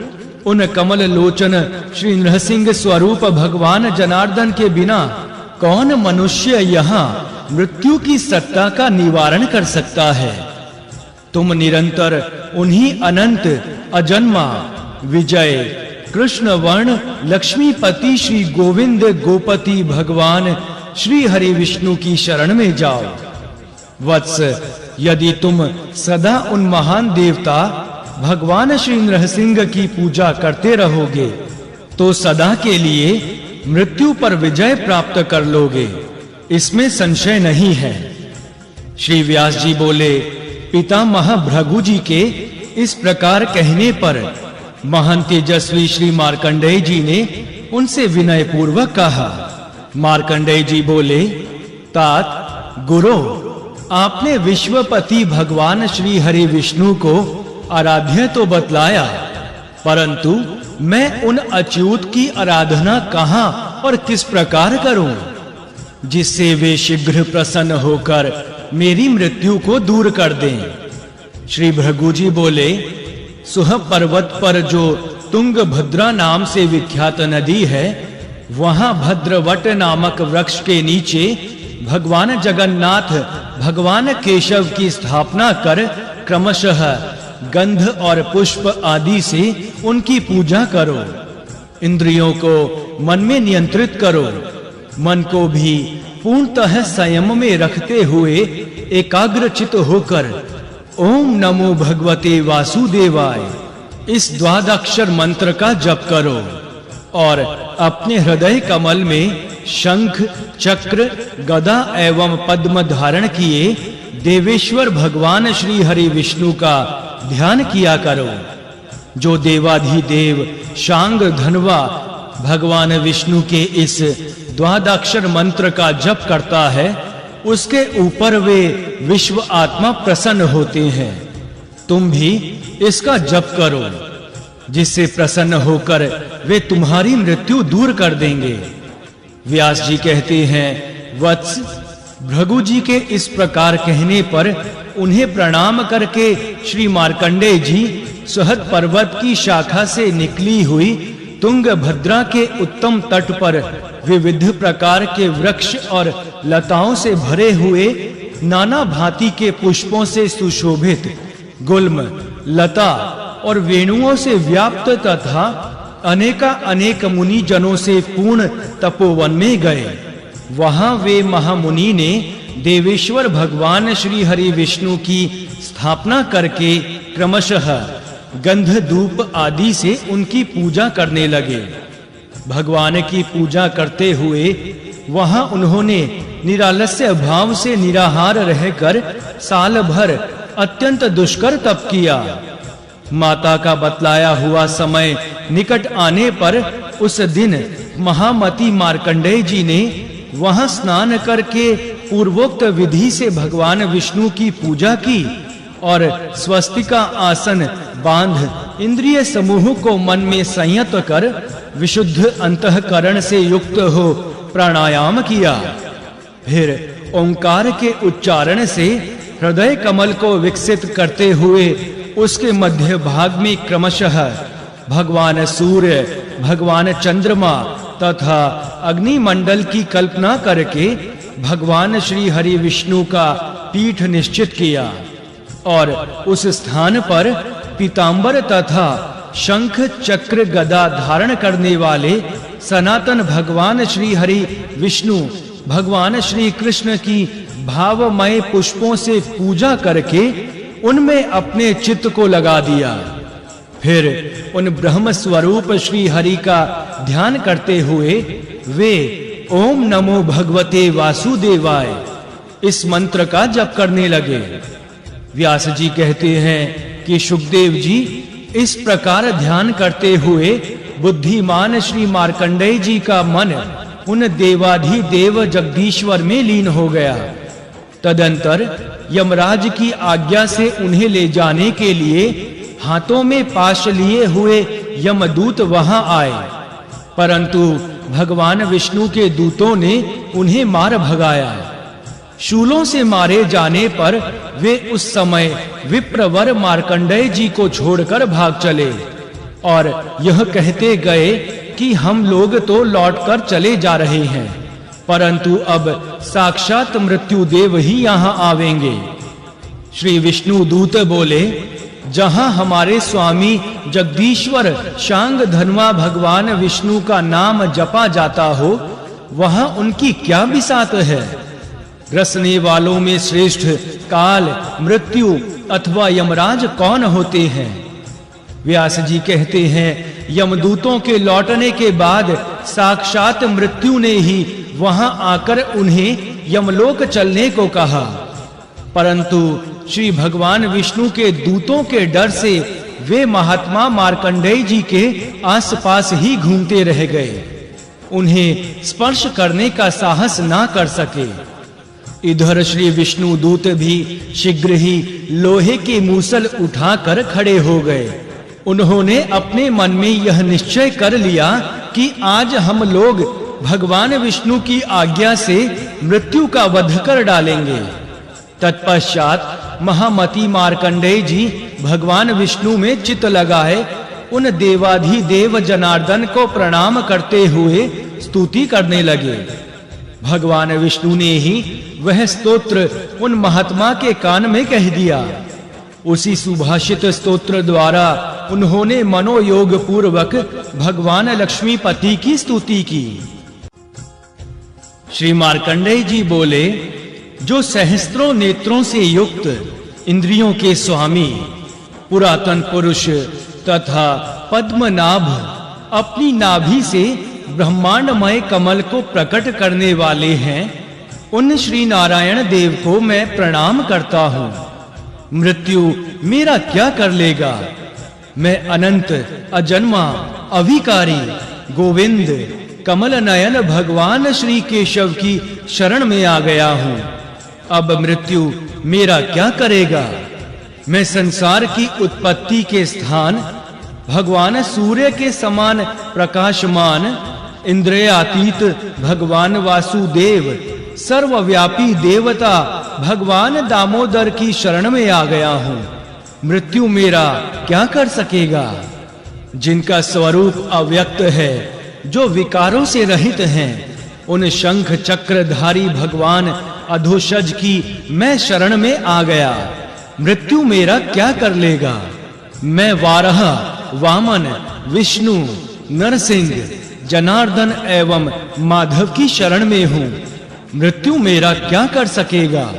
उन कमल लोचन श्री नृसिंह स्वरूप भगवान जनार्दन के बिना कौन मनुष्य यहाँ मृत्यु की सत्ता का निवारण कर सकता है? तुम निरंतर उन्हीं अनंत अजन्मा विजय कृष्ण वर्ण लक्ष्मीपति श्री गोविंद गोपति भगवान श्री हरि विष्णु की शरण में जाओ। वत्स, यदि तुम सदा उन महान देवता भगवान श्री नृसिंह की पूजा करते रहोगे तो सदा के लिए मृत्यु पर विजय प्राप्त कर लोगे, इसमें संशय नहीं है। श्री व्यास जी बोले, पितामह भृगु जी के इस प्रकार कहने पर महान तेजस्वी श्री मार्कंडेय जी ने उनसे विनय पूर्वक कहा। मार्कंडेय जी बोले, तात गुरु, आपने विश्वपति भगवान श्री हरि विष्णु को आराध्य तो बतलाया, परंतु मैं उन अच्युत की आराधना कहां और किस प्रकार करूं जिससे वे शीघ्र प्रसन्न होकर मेरी मृत्यु को दूर कर दें। श्री भृगु जी बोले, सुह पर्वत पर जो तुंगभद्रा नाम से विख्यात नदी है, वहां भद्रवट नामक वृक्ष के नीचे भगवान जगन्नाथ भगवान केशव की स्थापना कर क्रमशः गंध और पुष्प आदि से उनकी पूजा करो। इंद्रियों को मन में नियंत्रित करो, मन को भी पूर्णतः संयम में रखते हुए एकाग्रचित होकर ओम नमो भगवते वासुदेवाय इस द्वादक्षर मंत्र का जप करो और अपने हृदय कमल में शंख चक्र गदा एवं पद्म धारण किए देवेश्वर भगवान श्री हरि विष्णु का ध्यान किया करो। जो देवाधिदेव शांग धनवा भगवान विष्णु के इस द्वादक्षर मंत्र का जप करता है, उसके ऊपर वे विश्व आत्मा प्रसन्न होते हैं। तुम भी इसका जप करो, जिससे प्रसन्न होकर वे तुम्हारी मृत्यु दूर कर देंगे। व्यास जी कहते हैं, वत्स, भृगु जी के इस प्रकार कहने पर उन्हें प्रणाम करके श्री मार्कंडेय जी सुहद पर्वत की शाखा से निकली हुई तुंगभद्रा के उत्तम तट पर विविध प्रकार के वृक्ष और लताओं से भरे हुए नाना भांति के पुष्पों से सुशोभित गुल्म, लता और वेणुओं से व्याप्त तथा अनेक मुनि जनों से पूर्ण तपोवन में गए। वहां वे महामुनि ने देवेश्वर भगवान श्री हरि विष्णु की स्थापना करके क्रमशः गंध धूप आदि से उनकी पूजा करने लगे। भगवान की पूजा करते हुए वहां उन्होंने निरालस्य भाव से निराहार रहकर साल भर अत्यंत दुष्कर तप किया। माता का बतलाया हुआ समय निकट आने पर उस दिन महामती मार्कंडेय जी ने वहां स्नान करके पूर्वोक्त विधि से भगवान विष्णु की पूजा की और स्वस्तिका आसन बांध इंद्रिय समूह को मन में संयत कर विशुद्ध अंतःकरण से युक्त हो प्राणायाम किया। फिर ओंकार के उच्चारण से हृदय कमल को विकसित करते हुए उसके मध्य भाग में क्रमशः भगवान सूर्य, भगवान चंद्रमा तथा अग्नि मंडल की कल्पना करके भगवान श्री हरि विष्णु का पीठ निश्चित किया और उस स्थान पर पीतांबर तथा शंख चक्र गदा धारण करने वाले सनातन भगवान श्री हरि विष्णु भगवान श्री कृष्ण की भावमय पुष्पों से पूजा करके उनमें अपने चित्त को लगा दिया। फिर उन ब्रह्म स्वरूप श्री हरि का ध्यान करते हुए वे ओम नमो भगवते वासुदेवाय इस मंत्र का जप करने लगे। व्यास जी कहते हैं कि शुकदेव जी इस प्रकार ध्यान करते हुए बुद्धिमान श्री मार्कंडेय जी का मन उन देवाधिदेव जगदीश्वर में लीन हो गया। तदंतर यमराज की आज्ञा से उन्हें ले जाने के लिए हाथों में पाश लिए हुए यमदूत वहां आए, परंतु भगवान विष्णु के दूतों ने उन्हें मार भगाया। शूलों से मारे जाने पर वे उस समय विप्रवर मार्कंडेय जी को छोड़कर भाग चले और यह कहते गए कि हम लोग तो लौटकर चले जा रहे हैं, परंतु अब साक्षात मृत्युदेव ही यहाँ आवेंगे। श्री विष्णु दूत बोले, जहां हमारे स्वामी जगदीश्वर शांग धनवा भगवान विष्णु का नाम जपा जाता हो, वहां उनकी क्या बिसात है। ग्रसने वालों में श्रेष्ठ काल, मृत्यु अथवा यमराज कौन होते हैं। व्यास जी कहते हैं, यमदूतों के लौटने के बाद साक्षात मृत्यु ने ही वहां आकर उन्हें यमलोक चलने को कहा, परंतु श्री भगवान विष्णु के दूतों के डर से वे महात्मा मार्कंडेय जी के आसपास ही घूमते रह गए, उन्हें स्पर्श करने का साहस ना कर सके। इधर श्री विष्णु दूत भी शीघ्र ही लोहे के मूसल उठाकर खड़े हो गए। उन्होंने अपने मन में यह निश्चय कर लिया कि आज हम लोग भगवान विष्णु की आज्ञा से मृत्यु का वध कर डालेंगे। तत्पश्चात महामती मार्कंडेय जी भगवान विष्णु में चित्त लगाए उन देवाधिदेव जनार्दन को प्रणाम करते हुए स्तुति करने लगे। भगवान विष्णु ने ही वह स्तोत्र उन महात्मा के कान में कह दिया। उसी सुभाषित स्तोत्र द्वारा उन्होंने मनोयोग पूर्वक भगवान लक्ष्मीपति की स्तुति की। श्री मार्कंडेय जी बोले, जो सहस्त्रों नेत्रों से युक्त इंद्रियों के स्वामी पुरातन पुरुष तथा पद्मनाभ अपनी नाभि से ब्रह्मांडमय कमल को प्रकट करने वाले हैं, उन श्री नारायण देव को मैं प्रणाम करता हूँ। मृत्यु मेरा क्या कर लेगा। मैं अनंत अजन्मा अविकारी गोविंद कमल नयन भगवान श्री केशव की शरण में आ गया हूँ। अब मृत्यु मेरा क्या करेगा। मैं संसार की उत्पत्ति के स्थान भगवान सूर्य के समान प्रकाशमान इंद्रियातीत भगवान वासुदेव सर्वव्यापी देवता भगवान दामोदर की शरण में आ गया हूं। मृत्यु मेरा क्या कर सकेगा? जिनका स्वरूप अव्यक्त है, जो विकारों से रहित हैं, उन शंख चक्रधारी भगवान अधोषज की मैं शरण में आ गया। मृत्यु मेरा क्या कर लेगा? मैं वाराह, वामन, विष्णु, नरसिंह, जनार्दन एवं माधव की शरण में हूं। मृत्यु मेरा क्या कर सकेगा?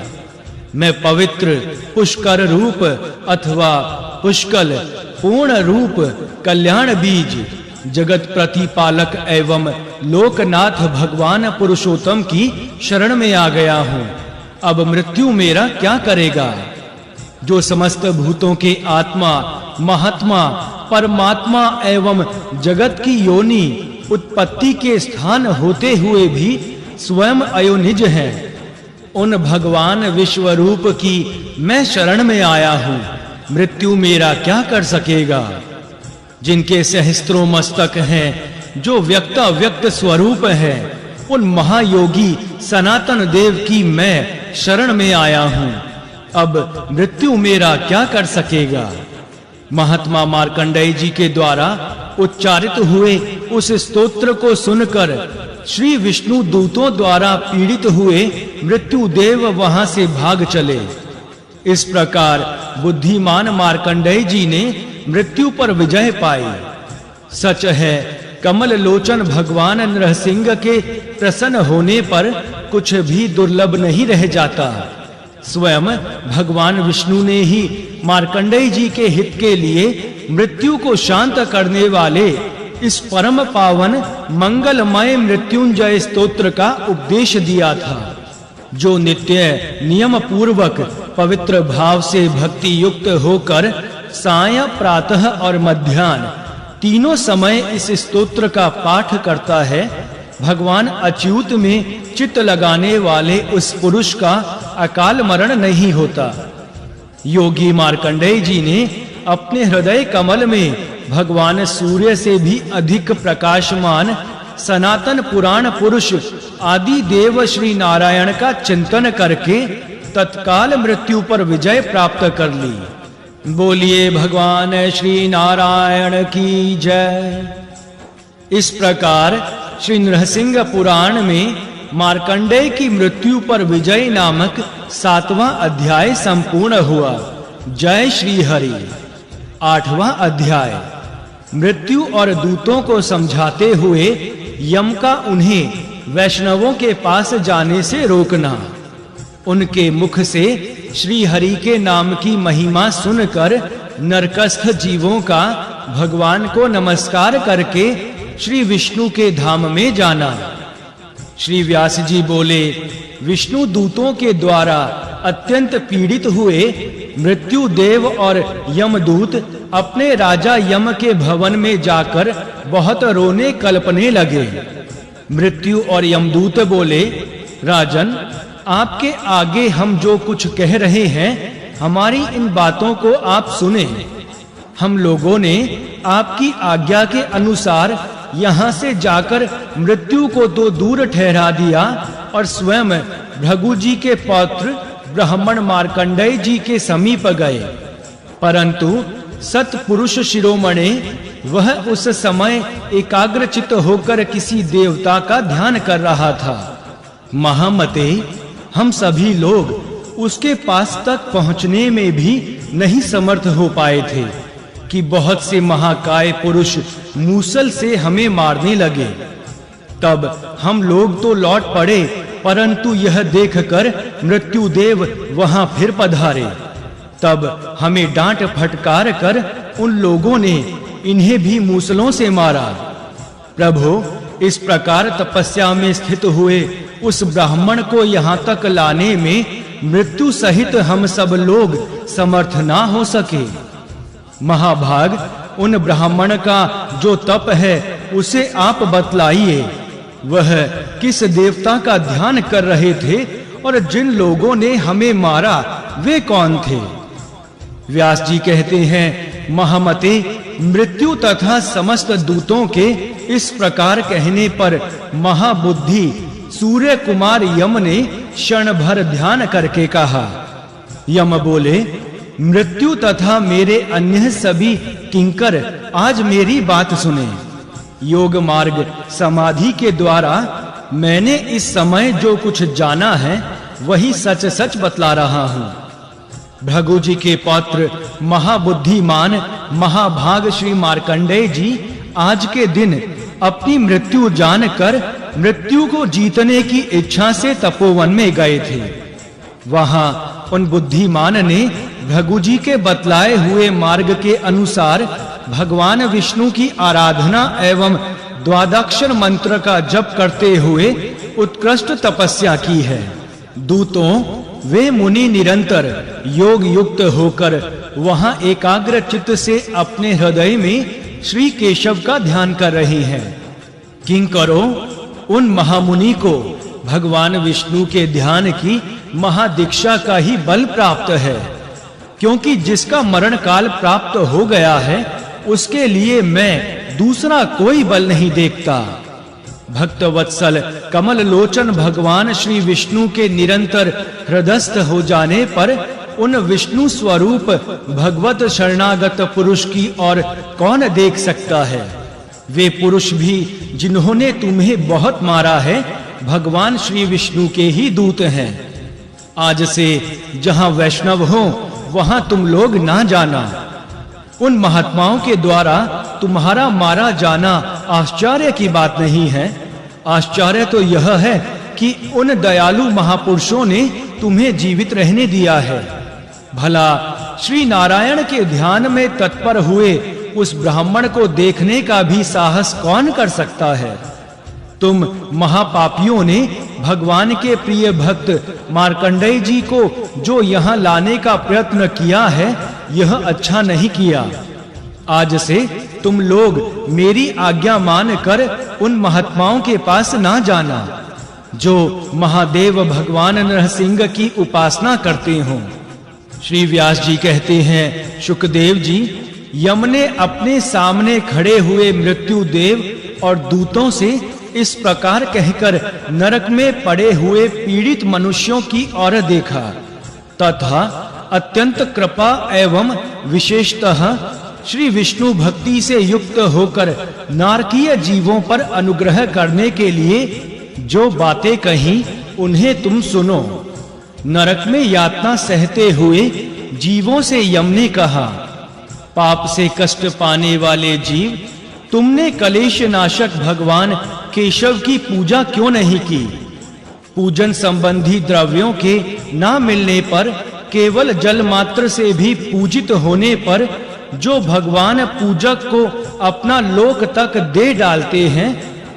मैं पवित्र पुष्कर रूप अथवा पुष्कल पूर्ण रूप कल्याण बीज जगत प्रतिपालक एवं लोकनाथ भगवान पुरुषोत्तम की शरण में आ गया हूं। अब मृत्यु मेरा क्या करेगा? जो समस्त भूतों के आत्मा, महात्मा, परमात्मा एवं जगत की योनि उत्पत्ति के स्थान होते हुए भी स्वयं अयोनिज है, उन भगवान विश्वरूप की मैं शरण में आया हूं। मृत्यु मेरा क्या कर सकेगा? जिनके सहस्त्रों मस्तक हैं, जो व्यक्त अव्यक्त स्वरूप है, उन महायोगी सनातन देव की मैं शरण में आया हूं। अब मृत्यु मेरा क्या कर सकेगा? महात्मा मार्कंडेय जी के द्वारा उच्चारित हुए उस स्तोत्र को सुनकर श्री विष्णु दूतों द्वारा पीड़ित हुए मृत्यु देव वहां से भाग चले। इस प्रकार बुद्धिमान मार्कंडेय जी ने मृत्यु पर विजय पाई। सच है, कमल लोचन भगवान नरसिंह के प्रसन्न होने पर कुछ भी दुर्लभ नहीं रह जाता। स्वयं भगवान विष्णु ने ही मार्कंडेय जी के हित के लिए मृत्यु को शांत करने वाले इस परम पावन मंगलमय मृत्युंजय स्तोत्र का उपदेश दिया था, जो नित्य नियम पूर्वक पवित्र भाव से भक्ति युक्त होकर साय, प्रातः और मध्याह्न तीनों समय इस स्तोत्र का पाठ करता है। भगवान अच्युत में चित्त लगाने वाले उस पुरुष का अकाल मरण नहीं होता। योगी मार्कंडेय जी ने अपने हृदय कमल में भगवान सूर्य से भी अधिक प्रकाशमान सनातन पुराण पुरुष आदि देव श्री नारायण का चिंतन करके तत्काल मृत्यु पर विजय प्राप्त कर ली। बोलिए भगवान श्री नारायण की जय। इस प्रकार श्री नरसिंह पुराण में मार्कंडेय की मृत्यु पर विजय नामक 7वां अध्याय संपूर्ण हुआ। जय श्री हरि। 8वां अध्याय मृत्यु और दूतों को समझाते हुए यम का उन्हें वैष्णवों के पास जाने से रोकना। उनके मुख से श्री हरि के नाम की महिमा सुनकर नरकस्थ जीवों का भगवान को नमस्कार करके श्री विष्णु के धाम में जाना। श्री व्यास जी बोले, विष्णु दूतों के द्वारा अत्यंत पीड़ित हुए मृत्यु देव और यमदूत अपने राजा यम के भवन में जाकर बहुत रोने कल्पने लगे। मृत्यु और यमदूत बोले, राजन, आपके आगे हम जो कुछ कह रहे हैं, हमारी इन बातों को आप सुने। हम लोगों ने आपकी आज्ञा के अनुसार यहाँ से जाकर मृत्यु को तो दूर ठहरा दिया और स्वयं भृगु जी के पौत्र ब्राह्मण मार्कंडेय जी के समीप गए। परंतु सत्पुरुष शिरोमणि वह उस समय एकाग्रचित्त होकर किसी देवता का ध्यान कर रहा था। महामते, हम सभी लोग उसके पास तक पहुंचने में भी नहीं समर्थ हो पाए थे कि बहुत से महाकाय पुरुष मूसल से हमें मारने लगे। तब हम लोग तो लौट पड़े, परंतु यह देखकर मृत्युदेव वहां फिर पधारे। तब हमें डांट फटकार कर उन लोगों ने इन्हें भी मूसलों से मारा। प्रभु, इस प्रकार तपस्या में स्थित हुए उस ब्राह्मण को यहाँ तक लाने में मृत्यु सहित हम सब लोग समर्थ ना हो सके। महाभाग, उन ब्राह्मण का जो तप है उसे आप बतलाइए। वह किस देवता का ध्यान कर रहे थे और जिन लोगों ने हमें मारा वे कौन थे? व्यास जी कहते हैं, महामते, मृत्यु तथा समस्त दूतों के इस प्रकार कहने पर महाबुद्धि सूर्य कुमार यम ने क्षण भर ध्यान करके कहा। यम बोले, मृत्यु तथा मेरे अन्य सभी किंकर आज मेरी बात सुने। योग मार्ग समाधि के द्वारा मैंने इस समय जो कुछ जाना है वही सच सच बतला रहा हूं। भृगु जी के पौत्र महाबुद्धिमान महाभाग श्री मार्कंडेय जी आज के दिन अपनी मृत्यु जानकर मृत्यु को जीतने की इच्छा से तपोवन में गए थे। वहां उन बुद्धिमान ने भृगु जी के बतलाए हुए मार्ग के अनुसार भगवान विष्णु की आराधना एवं द्वादक्षर मंत्र का जप करते हुए उत्कृष्ट तपस्या की है। दूतों वे मुनि निरंतर योग युक्त होकर वहां एकाग्र चित्त से अपने हृदय में श्री केशव का ध्यान कर रहे हैं। किंकरो उन महामुनि को भगवान विष्णु के ध्यान की महादीक्षा का ही बल प्राप्त है, क्योंकि जिसका मरण काल प्राप्त हो गया है उसके लिए मैं दूसरा कोई बल नहीं देखता। भक्त वत्सल कमल लोचन भगवान श्री विष्णु के निरंतर हृदयस्थ हो जाने पर उन विष्णु स्वरूप भगवत शरणागत पुरुष की और कौन देख सकता है। वे पुरुष भी जिन्होंने तुम्हें बहुत मारा है भगवान श्री विष्णु के ही दूत हैं। आज से जहां वैष्णव हो वहां तुम लोग ना जाना। उन महात्माओं के द्वारा तुम्हारा मारा जाना आश्चर्य की बात नहीं है। आश्चर्य तो यह है कि उन दयालु महापुरुषों ने तुम्हें जीवित रहने दिया है। भला श्री नारायण के ध्यान में तत्पर हुए उस ब्राह्मण को देखने का भी साहस कौन कर सकता है। तुम महापापियों ने भगवान के प्रिय भक्त मार्कंडेय जी को जो यहाँ लाने का प्रयत्न किया है यह अच्छा नहीं किया। आज से तुम लोग मेरी आज्ञा मानकर उन महात्माओं के पास ना जाना जो महादेव भगवान नरसिंह की उपासना करते हों। श्री व्यास जी कहते हैं, शुकदेव जी, यम ने अपने सामने खड़े हुए मृत्यु देव और दूतों से इस प्रकार कहकर नरक में पड़े हुए पीड़ित मनुष्यों की ओर देखा तथा अत्यंत कृपा एवं विशेषतः श्री विष्णु भक्ति से युक्त होकर नारकीय जीवों पर अनुग्रह करने के लिए जो बातें कही उन्हें तुम सुनो। नरक में यातना सहते हुए जीवों से यम ने कहा, पाप से कष्ट पाने वाले जीव, तुमने कलेश नाशक भगवान केशव की पूजा क्यों नहीं की? पूजन संबंधी द्रव्यों के ना मिलने पर केवल जल मात्र से भी पूजित होने पर जो भगवान पूजक को अपना लोक तक दे डालते हैं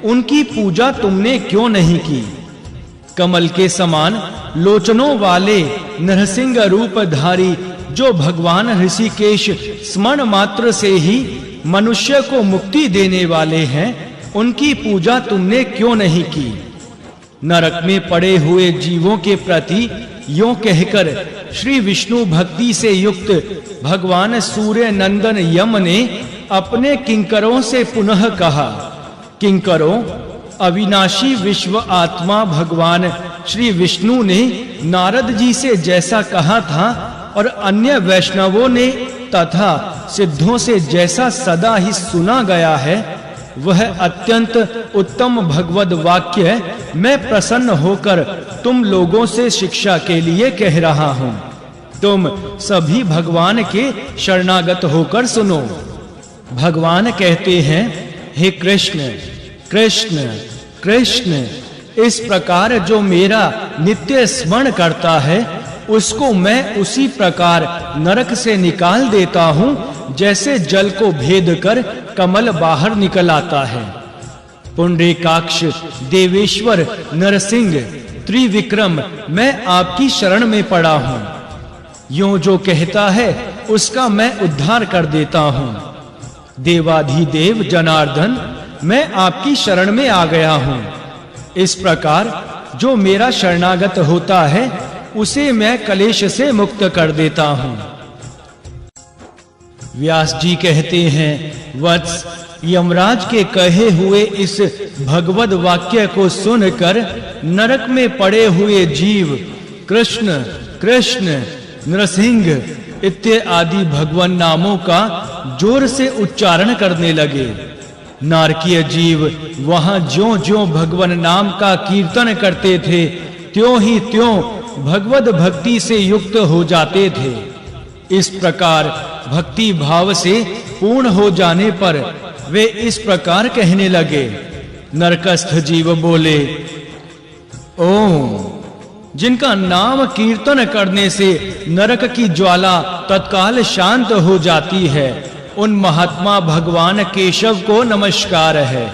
उनकी पूजा तुमने क्यों नहीं की? कमल के समान लोचनों वाले नरसिंह रूपधारी जो भगवान ऋषिकेश स्मरण मात्र से ही मनुष्य को मुक्ति देने वाले हैं उनकी पूजा तुमने क्यों नहीं की? नरक में पड़े हुए जीवों के प्रति यों कहकर श्री विष्णु भक्ति से युक्त भगवान सूर्य नंदन यम ने अपने किंकरों से पुनः कहा, किंकरों, अविनाशी विश्व आत्मा भगवान श्री विष्णु ने नारद जी से जैसा कहा था और अन्य वैष्णवों ने तथा सिद्धों से जैसा सदा ही सुना गया है वह अत्यंत उत्तम भगवद वाक्य मैं प्रसन्न होकर तुम लोगों से शिक्षा के लिए कह रहा हूँ। तुम सभी भगवान के शरणागत होकर सुनो। भगवान कहते हैं, हे कृष्ण कृष्ण कृष्ण, इस प्रकार जो मेरा नित्य स्मरण करता है उसको मैं उसी प्रकार नरक से निकाल देता हूँ जैसे जल को भेद कर कमल बाहर निकल आता है। पुंडरीकाक्ष देवेश्वर नरसिंह त्रिविक्रम, मैं आपकी शरण में पड़ा हूँ। यूं जो कहता है उसका मैं उद्धार कर देता हूँ। देवाधिदेव जनार्दन, मैं आपकी शरण में आ गया हूँ। इस प्रकार जो मेरा शरणागत होता है उसे मैं कलेश से मुक्त कर देता हूँ। व्यास जी कहते हैं, वत्स, यमराज के कहे हुए इस भगवद वाक्य को सुनकर नरक में पड़े हुए जीव कृष्ण कृष्ण नृसिंह इत्यादि भगवान नामों का जोर से उच्चारण करने लगे। नारकीय जीव वहां ज्यों-ज्यों भगवान नाम का कीर्तन करते थे, त्यों ही त्यों भगवद भक्ति से युक्त हो जाते थे। इस प्रकार भक्ति भाव से पूर्ण हो जाने पर वे इस प्रकार कहने लगे। नरकस्थ जीव बोले, ओम, जिनका नाम कीर्तन करने से नरक की ज्वाला तत्काल शांत हो जाती है, उन महात्मा भगवान केशव को नमस्कार है।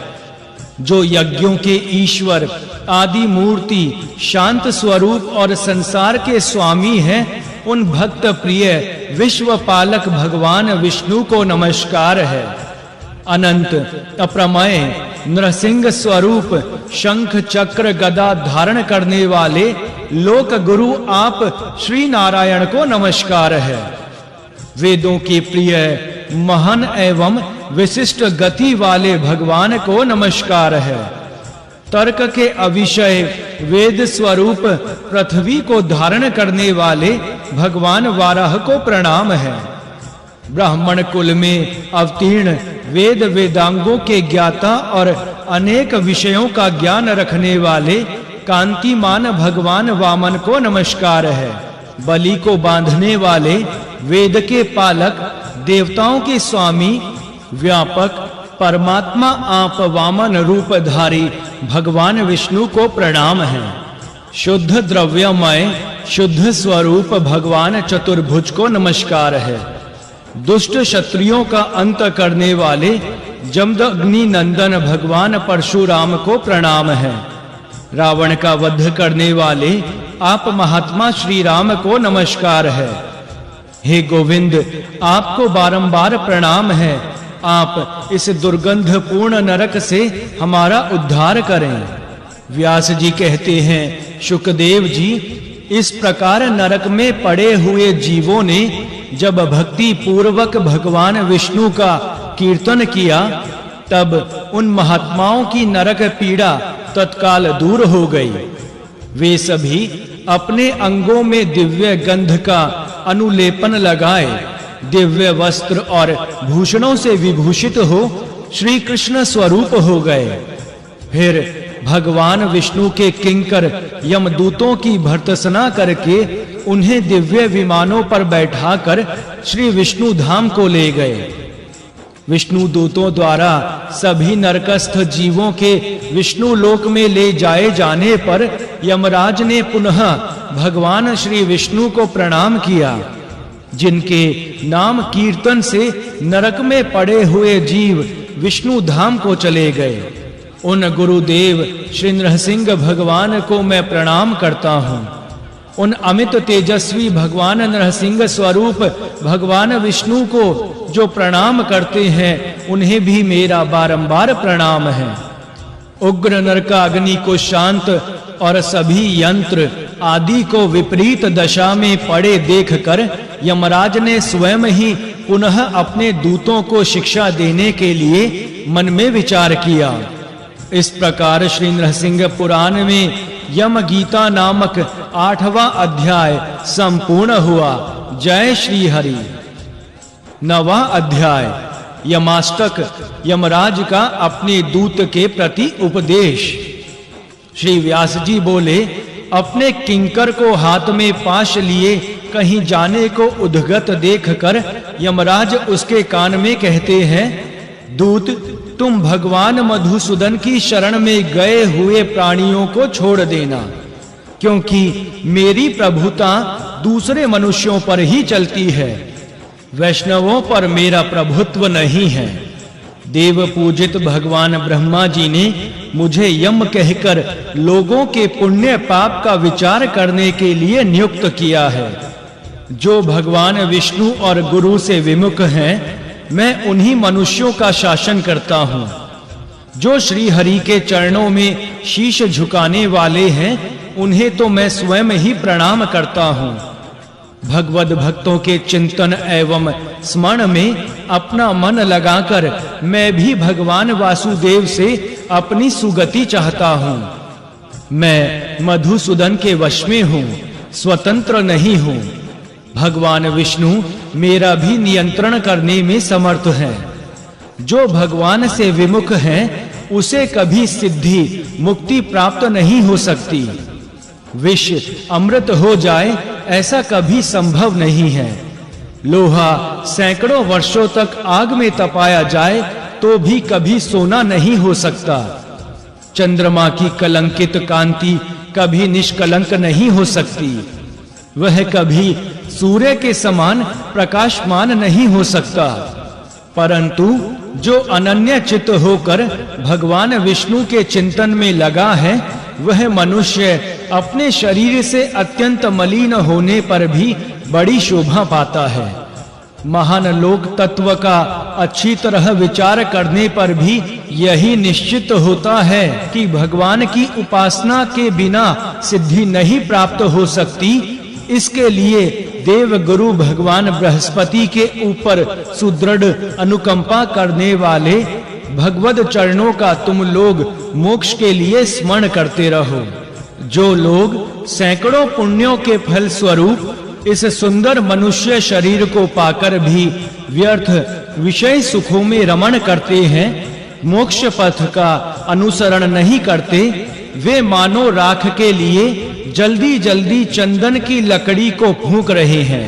जो यज्ञों के ईश्वर, आदि मूर्ति, शांत स्वरूप और संसार के स्वामी हैं, उन भक्त प्रिय विश्व पालक भगवान विष्णु को नमस्कार है। अनंत अप्रमेय नृसिंह स्वरूप शंख चक्र गदा धारण करने वाले लोक गुरु आप श्री नारायण को नमस्कार है। वेदों के प्रिय महान एवं विशिष्ट गति वाले भगवान को नमस्कार है। तर्क के अविषय वेद स्वरूप पृथ्वी को धारण करने वाले भगवान वाराह को प्रणाम है। ब्राह्मण कुल में अवतीर्ण वेद वेदांगों के ज्ञाता और अनेक विषयों का ज्ञान रखने वाले कांतिमान भगवान वामन को नमस्कार है। बलि को बांधने वाले वेद के पालक, देवताओं के स्वामी, व्यापक परमात्मा आप वामन रूपधारी भगवान विष्णु को प्रणाम है। शुद्ध द्रव्यमय शुद्ध स्वरूप भगवान चतुर्भुज को नमस्कार है। दुष्ट क्षत्रियों का अंत करने वाले जमदग्नि नंदन भगवान परशुराम को प्रणाम है। रावण का वध करने वाले आप महात्मा श्री राम को नमस्कार है। हे गोविंद, आपको बारंबार प्रणाम है। आप इस दुर्गंध पूर्ण नरक से हमारा उद्धार करें। व्यास जी कहते हैं, शुकदेव जी, इस प्रकार नरक में पड़े हुए जीवों ने जब भक्ति पूर्वक भगवान विष्णु का कीर्तन किया, तब उन महात्माओं की नरक पीड़ा तत्काल दूर हो गई। वे सभी अपने अंगों में दिव्य गंध का अनुलेपन लगाए, दिव्य वस्त्र और भूषणों से विभूषित हो श्री कृष्ण स्वरूप हो गए। फिर भगवान विष्णु के किंकर यमदूतों की भर्त्सना करके उन्हें दिव्य विमानों पर बैठाकर श्री विष्णु धाम को ले गए। विष्णु दूतों द्वारा सभी नरकस्थ जीवों के विष्णु लोक में ले जाए जाने पर यमराज ने पुनः भगवान श्री विष्णु को प्रणाम किया, जिनके नाम कीर्तन से नरक में पड़े हुए जीव विष्णु धाम को चले गए। उन गुरुदेव श्री नरसिंह भगवान को मैं प्रणाम करता हूँ। उन अमित तेजस्वी भगवान नरसिंह स्वरूप भगवान विष्णु को जो प्रणाम करते हैं, उन्हें भी मेरा बारंबार प्रणाम है। उग्र नरकाग्नि को शांत और सभी यंत्र आदि को विपरीत दशा में पड़े देखकर यमराज ने स्वयं ही पुनः अपने दूतों को शिक्षा देने के लिए मन में विचार किया। इस प्रकार श्री नरसिंह पुराण में यम गीता नामक 8वां अध्याय संपूर्ण हुआ। जय श्री हरि। 9वां अध्याय यमाष्टक, यमराज का अपने दूत के प्रति उपदेश। श्री व्यास जी बोले, अपने किंकर को हाथ में पाश लिए कहीं जाने को उद्गत देखकर यमराज उसके कान में कहते हैं, दूत, तुम भगवान मधुसूदन की शरण में गए हुए प्राणियों को छोड़ देना, क्योंकि मेरी प्रभुता दूसरे मनुष्यों पर ही चलती है, वैष्णवों पर मेरा प्रभुत्व नहीं है। देव पूजित भगवान ब्रह्मा जी ने मुझे यम कहकर लोगों के पुण्य पाप का विचार करने के लिए नियुक्त किया है। जो भगवान विष्णु और गुरु से विमुख हैं, मैं उन्हीं मनुष्यों का शासन करता हूँ। जो श्री हरि के चरणों में शीश झुकाने वाले हैं, उन्हें तो मैं स्वयं ही प्रणाम करता हूँ। भगवद भक्तों के चिंतन एवं स्मरण में अपना मन लगाकर मैं भी भगवान वासुदेव से अपनी सुगति चाहता हूँ। मैं मधुसूदन के वश में हूँ, स्वतंत्र नहीं हूँ। भगवान विष्णु मेरा भी नियंत्रण करने में समर्थ हैं। जो भगवान से विमुख है उसे कभी सिद्धि मुक्ति प्राप्त नहीं हो सकती। विष अमृत हो जाए ऐसा कभी संभव नहीं है। लोहा सैकड़ों वर्षों तक आग में तपाया जाए तो भी कभी सोना नहीं हो सकता। चंद्रमा की कलंकित कांति कभी निष्कलंक नहीं हो सकती। वह कभी सूर्य के समान प्रकाशमान नहीं हो सकता। परंतु जो अनन्य चित्त होकर भगवान विष्णु के चिंतन में लगा है, वह मनुष्य अपने शरीर से अत्यंत मलिन होने पर भी बड़ी शोभा पाता है। महान लोक तत्व का अच्छी तरह विचार करने पर भी यही निश्चित होता है कि भगवान की उपासना के बिना सिद्धि नहीं प्राप्त हो सकती। इसके लिए देव गुरु भगवान बृहस्पति के ऊपर सुदृढ़ अनुकंपा करने वाले भगवद चरणों का तुम लोग मोक्ष के लिए स्मरण करते रहो। जो लोग सैकड़ों पुण्यों के फल स्वरूप इस सुंदर मनुष्य शरीर को पाकर भी व्यर्थ विषय सुखों में रमण करते हैं, मोक्ष पथ का अनुसरण नहीं करते, वे मानो राख के लिए जल्दी जल्दी चंदन की लकड़ी को फूंक रहे हैं।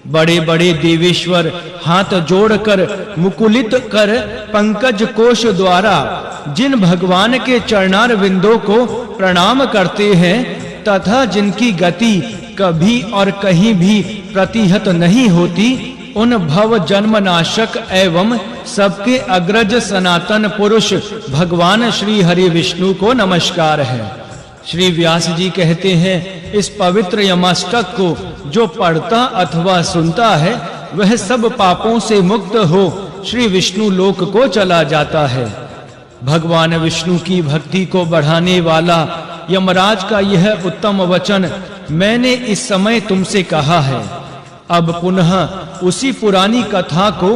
बड़े बड़े देवेश्वर हाथ जोड़कर मुकुलित कर पंकज कोश द्वारा जिन भगवान के चरणार विंदों को प्रणाम करते हैं तथा जिनकी गति कभी और कहीं भी प्रतिहत नहीं होती, उन भव जन्म नाशक एवं सबके अग्रज सनातन पुरुष भगवान श्री हरि विष्णु को नमस्कार है। श्री व्यास जी कहते हैं, इस पवित्र यमाष्टक को जो पढ़ता अथवा सुनता है वह सब पापों से मुक्त हो श्री विष्णु लोक को चला जाता है। भगवान विष्णु की भक्ति को बढ़ाने वाला यमराज का यह उत्तम वचन मैंने इस समय तुमसे कहा है। अब पुनः उसी पुरानी कथा को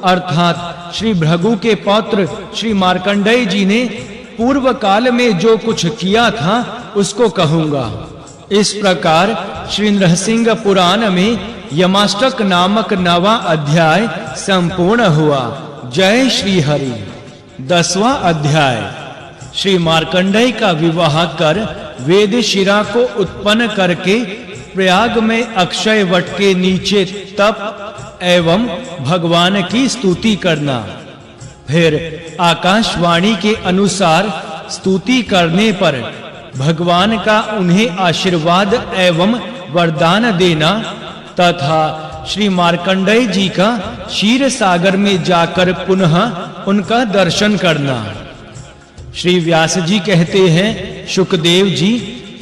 अर्थात श्री भृगु के पौत्र श्री मार्कंडेय जी ने पूर्व काल में जो कुछ किया था उसको कहूंगा। इस प्रकार श्री नृसिंह पुराण में यमाष्टक नामक 9वां अध्याय संपूर्ण हुआ। जय श्री हरि। 10वां अध्याय। श्री मार्कंडेय का विवाह कर वेद शिरा को उत्पन्न करके प्रयाग में अक्षय वट के नीचे तप एवं भगवान की स्तुति करना। फिर आकाशवाणी के अनुसार स्तुति करने पर भगवान का उन्हें आशीर्वाद एवं वरदान देना तथा श्री मार्कंडेय जी का क्षीर सागर में जाकर पुनः उनका दर्शन करना। श्री व्यास जी कहते हैं, शुकदेव जी,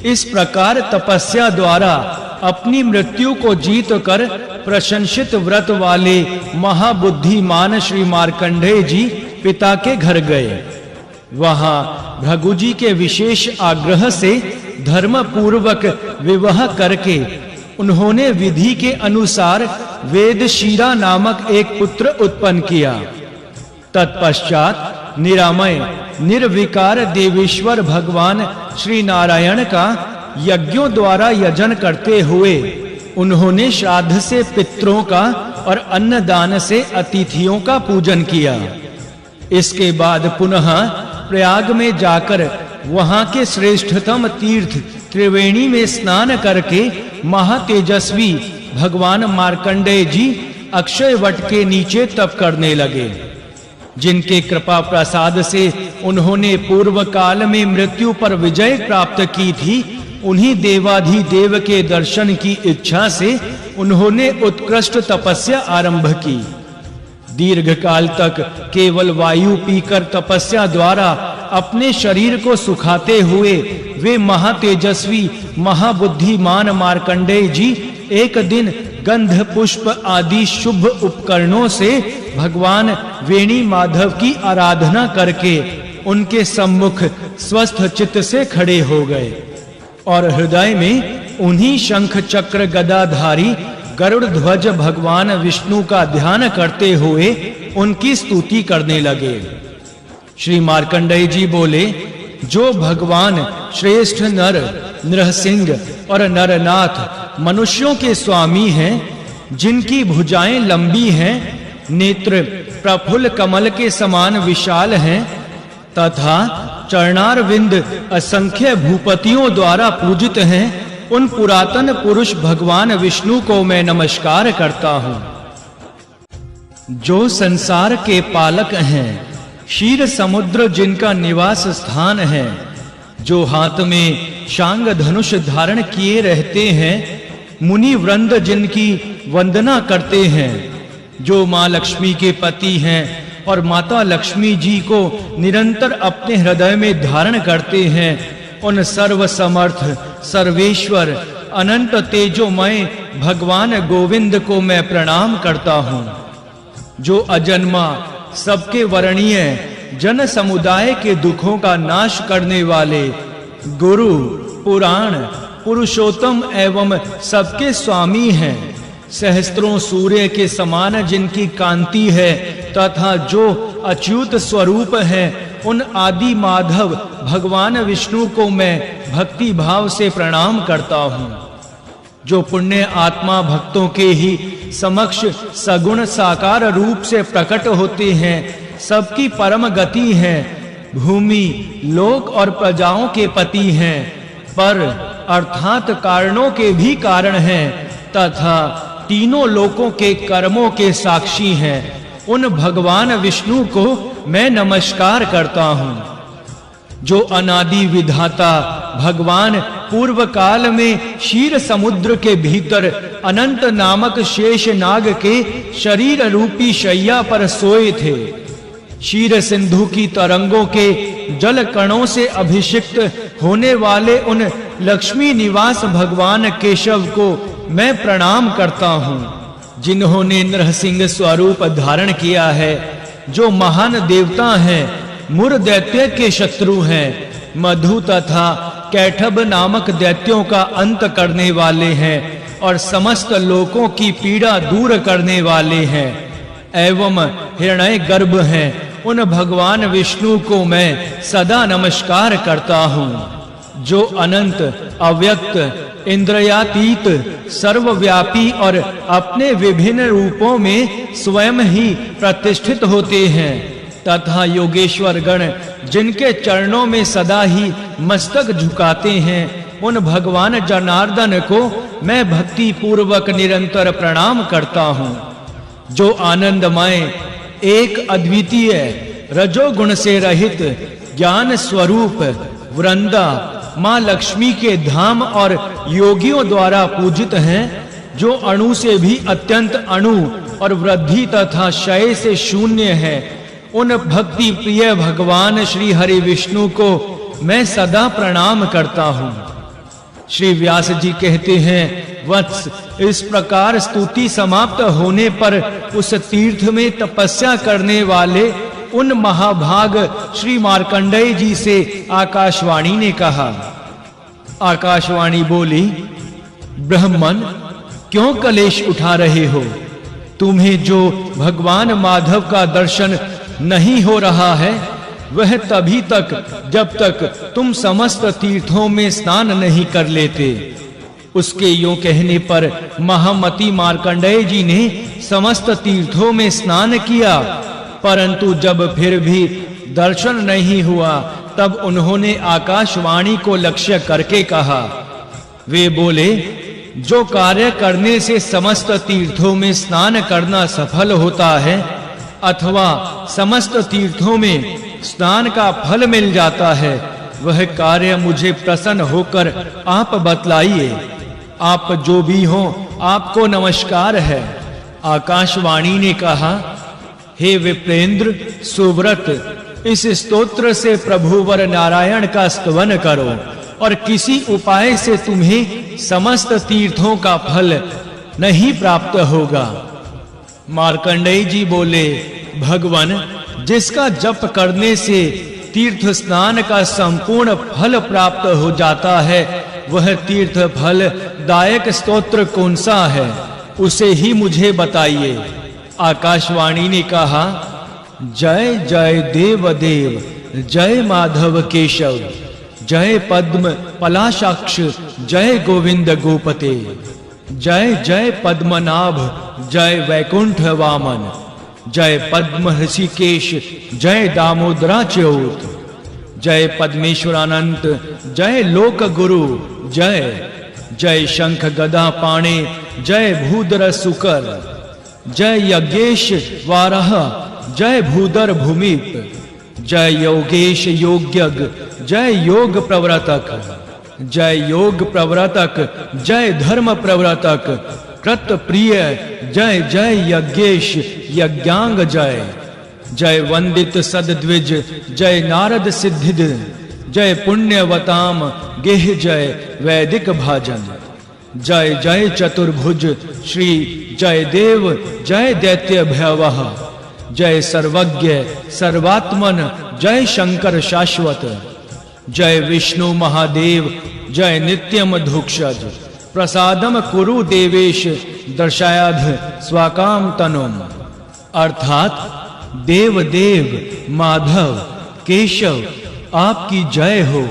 इस प्रकार तपस्या द्वारा अपनी मृत्यु को जीत कर प्रशंसित व्रत वाले महाबुद्धिमान श्री मार्कंडेय जी पिता के घर गए। वहां भृगु जी के विशेष आग्रह से धर्म पूर्वक विवाह करके उन्होंने विधि के अनुसार वेदशीरा नामक एक पुत्र उत्पन्न किया। तत्पश्चात निरामय निर्विकार देवेश्वर भगवान श्री नारायण का यज्ञों द्वारा यजन करते हुए उन्होंने श्राद्ध से पितरों का और अन्नदान से अतिथियों का पूजन किया। इसके बाद पुनः प्रयाग में जाकर वहां के श्रेष्ठतम तीर्थ त्रिवेणी में स्नान करके महातेजस्वी भगवान मार्कंडेय जी अक्षय वट के नीचे तप करने लगे। जिनके कृपा प्रसाद से उन्होंने पूर्व काल में मृत्यु पर विजय प्राप्त की थी, उन्हीं देवाधिदेव के दर्शन की इच्छा से उन्होंने उत्कृष्ट तपस्या आरंभ की। दीर्घ काल तक केवल वायु पीकर तपस्या द्वारा अपने शरीर को सुखाते हुए वे महातेजस्वी महाबुद्धिमान मार्कंडेय जी एक दिन गंध पुष्प आदि शुभ उपकरणों से भगवान वेणी माधव की आराधना करके उनके सम्मुख स्वस्थ चित्त से खड़े हो गए और हृदय में उन्हीं शंख चक्र गदाधारी गरुड़ ध्वज भगवान विष्णु का ध्यान करते हुए उनकी स्तुति करने लगे। श्री मार्कंडेय जी बोले, जो भगवान श्रेष्ठ नर नरसिंह और नरनाथ मनुष्यों के स्वामी हैं, जिनकी भुजाएं लंबी हैं, नेत्र प्रफुल्ल कमल के समान विशाल हैं तथा चरणारविंद असंख्य भूपतियों द्वारा पूजित हैं, उन पुरातन पुरुष भगवान विष्णु को मैं नमस्कार करता हूँ। जो संसार के पालक हैं, क्षीर समुद्र जिनका निवास स्थान है, जो हाथ में शांग धनुष धारण किए रहते हैं, मुनि वृंद जिनकी वंदना करते हैं, जो माँ लक्ष्मी के पति हैं और माता लक्ष्मी जी को निरंतर अपने हृदय में धारण करते हैं, उन सर्व समर्थ सर्वेश्वर अनंत तेजोमय भगवान गोविंद को मैं प्रणाम करता हूँ। जो अजन्मा सबके वर्णीय जन समुदाय के दुखों का नाश करने वाले गुरु पुराण पुरुषोत्तम एवं सबके स्वामी हैं, सहस्त्रों सूर्य के समान जिनकी कांति है तथा जो अच्युत स्वरूप है, उन आदि माधव भगवान विष्णु को मैं भक्ति भाव से प्रणाम करता हूँ। जो पुण्य आत्मा भक्तों के ही समक्ष सगुण साकार रूप से प्रकट होते हैं, सबकी परम गति हैं, भूमि लोक और प्रजाओं के पति हैं, पर अर्थात कारणों के भी कारण हैं तथा तीनों लोकों के कर्मों के साक्षी हैं, उन भगवान विष्णु को मैं नमस्कार करता हूँ। जो अनादि विधाता भगवान पूर्व काल में क्षीर समुद्र के भीतर अनंत नामक शेष नाग के शरीर रूपी शैया पर सोए थे, क्षीर सिंधु की तरंगों के जल कणों से अभिषिक्त होने वाले उन लक्ष्मी निवास भगवान केशव को मैं प्रणाम करता हूँ। जिन्होंने नरसिंह स्वरूप धारण किया है, जो महान देवता हैं, मुर दैत्य के शत्रु हैं, मधु तथा कैठब नामक दैत्यों का अंत करने वाले हैं और समस्त लोकों की पीड़ा दूर करने वाले हैं, एवं हिरण्य गर्भ हैं, उन भगवान विष्णु को मैं सदा नमस्कार करता हूँ। जो अनंत अव्यक्त इंद्रियातीत सर्वव्यापी और अपने विभिन्न रूपों में स्वयं ही प्रतिष्ठित होते हैं तथा योगेश्वर गण जिनके चरणों में सदा ही मस्तक झुकाते हैं, उन भगवान जनार्दन को मैं भक्ति पूर्वक निरंतर प्रणाम करता हूँ। जो आनंदमय एक अद्वितीय रजोगुण से रहित ज्ञान स्वरूप वृंदा माँ लक्ष्मी के धाम और योगियों द्वारा पूजित हैं, जो अणु से भी अत्यंत अणु और वृद्धि तथा क्षय से शून्य है, उन भक्ति प्रिय भगवान श्री हरि विष्णु को मैं सदा प्रणाम करता हूँ। श्री व्यास जी कहते हैं, वत्स, इस प्रकार स्तुति समाप्त होने पर उस तीर्थ में तपस्या करने वाले उन महाभाग श्री मार्कंडेय जी से आकाशवाणी ने कहा। आकाशवाणी बोली, ब्राह्मण, क्यों कलेश उठा रहे हो? तुम्हें जो भगवान माधव का दर्शन नहीं हो रहा है, वह तभी तक जब तक तुम समस्त तीर्थों में स्नान नहीं कर लेते। उसके यूं कहने पर महामती मार्कंडेय जी ने समस्त तीर्थों में स्नान किया, परंतु जब फिर भी दर्शन नहीं हुआ, तब उन्होंने आकाशवाणी को लक्ष्य करके कहा। वे बोले, जो कार्य करने से समस्त तीर्थों में स्नान करना सफल होता है अथवा समस्त तीर्थों में स्नान का फल मिल जाता है, वह कार्य मुझे प्रसन्न होकर आप बतलाइए। आप जो भी हो, आपको नमस्कार है। आकाशवाणी ने कहा, हे विप्रेंद्र सुव्रत, इस स्तोत्र से प्रभुवर नारायण का स्तवन करो और किसी उपाय से तुम्हें समस्त तीर्थों का फल नहीं प्राप्त होगा। मार्कंडेय जी बोले, भगवान, जिसका जप करने से तीर्थ स्नान का संपूर्ण फल प्राप्त हो जाता है, वह तीर्थ फल दायक स्तोत्र कौन सा है, उसे ही मुझे बताइए। आकाशवाणी ने कहा, जय जय देव देव जय माधव केशव, जय पद्म पलाशाक्ष, जय गोविंद गोपते। जय जय पद्मनाभ, जय वैकुंठ वामन, जय पद्म ऋषिकेश, जय दामोदराच्युत। जय पद्मेश्वरानंत, जय लोक गुरु, जय जय शंख गदा पाणे, जय भूधर सुकर। जय यज्ञेश वाराह, जय भूधर भूमिप। जय योगेश योग्यज्ञ, जय योग प्रवर्तक। जय योग प्रवर्तक, जय धर्म प्रवर्तक। कृत प्रिय, जय जय यज्ञेश यज्ञांग जय। जय वंदित सद्द्विज, जय नारद सिद्धिद। जय पुण्यवताम गेह, जय वैदिक भाजन। जय जय चतुर्भुज श्री, जय देव, जय दैत्य भयवह। जय सर्वज्ञ सर्वात्मन, जय शंकर शाश्वत। जय विष्णु महादेव, जय नित्यम धुक्षज। प्रसादम कुरु देवेश, दर्शयाध स्वाकाम तनुम। अर्थात देव देव माधव केशव आपकी जय हो,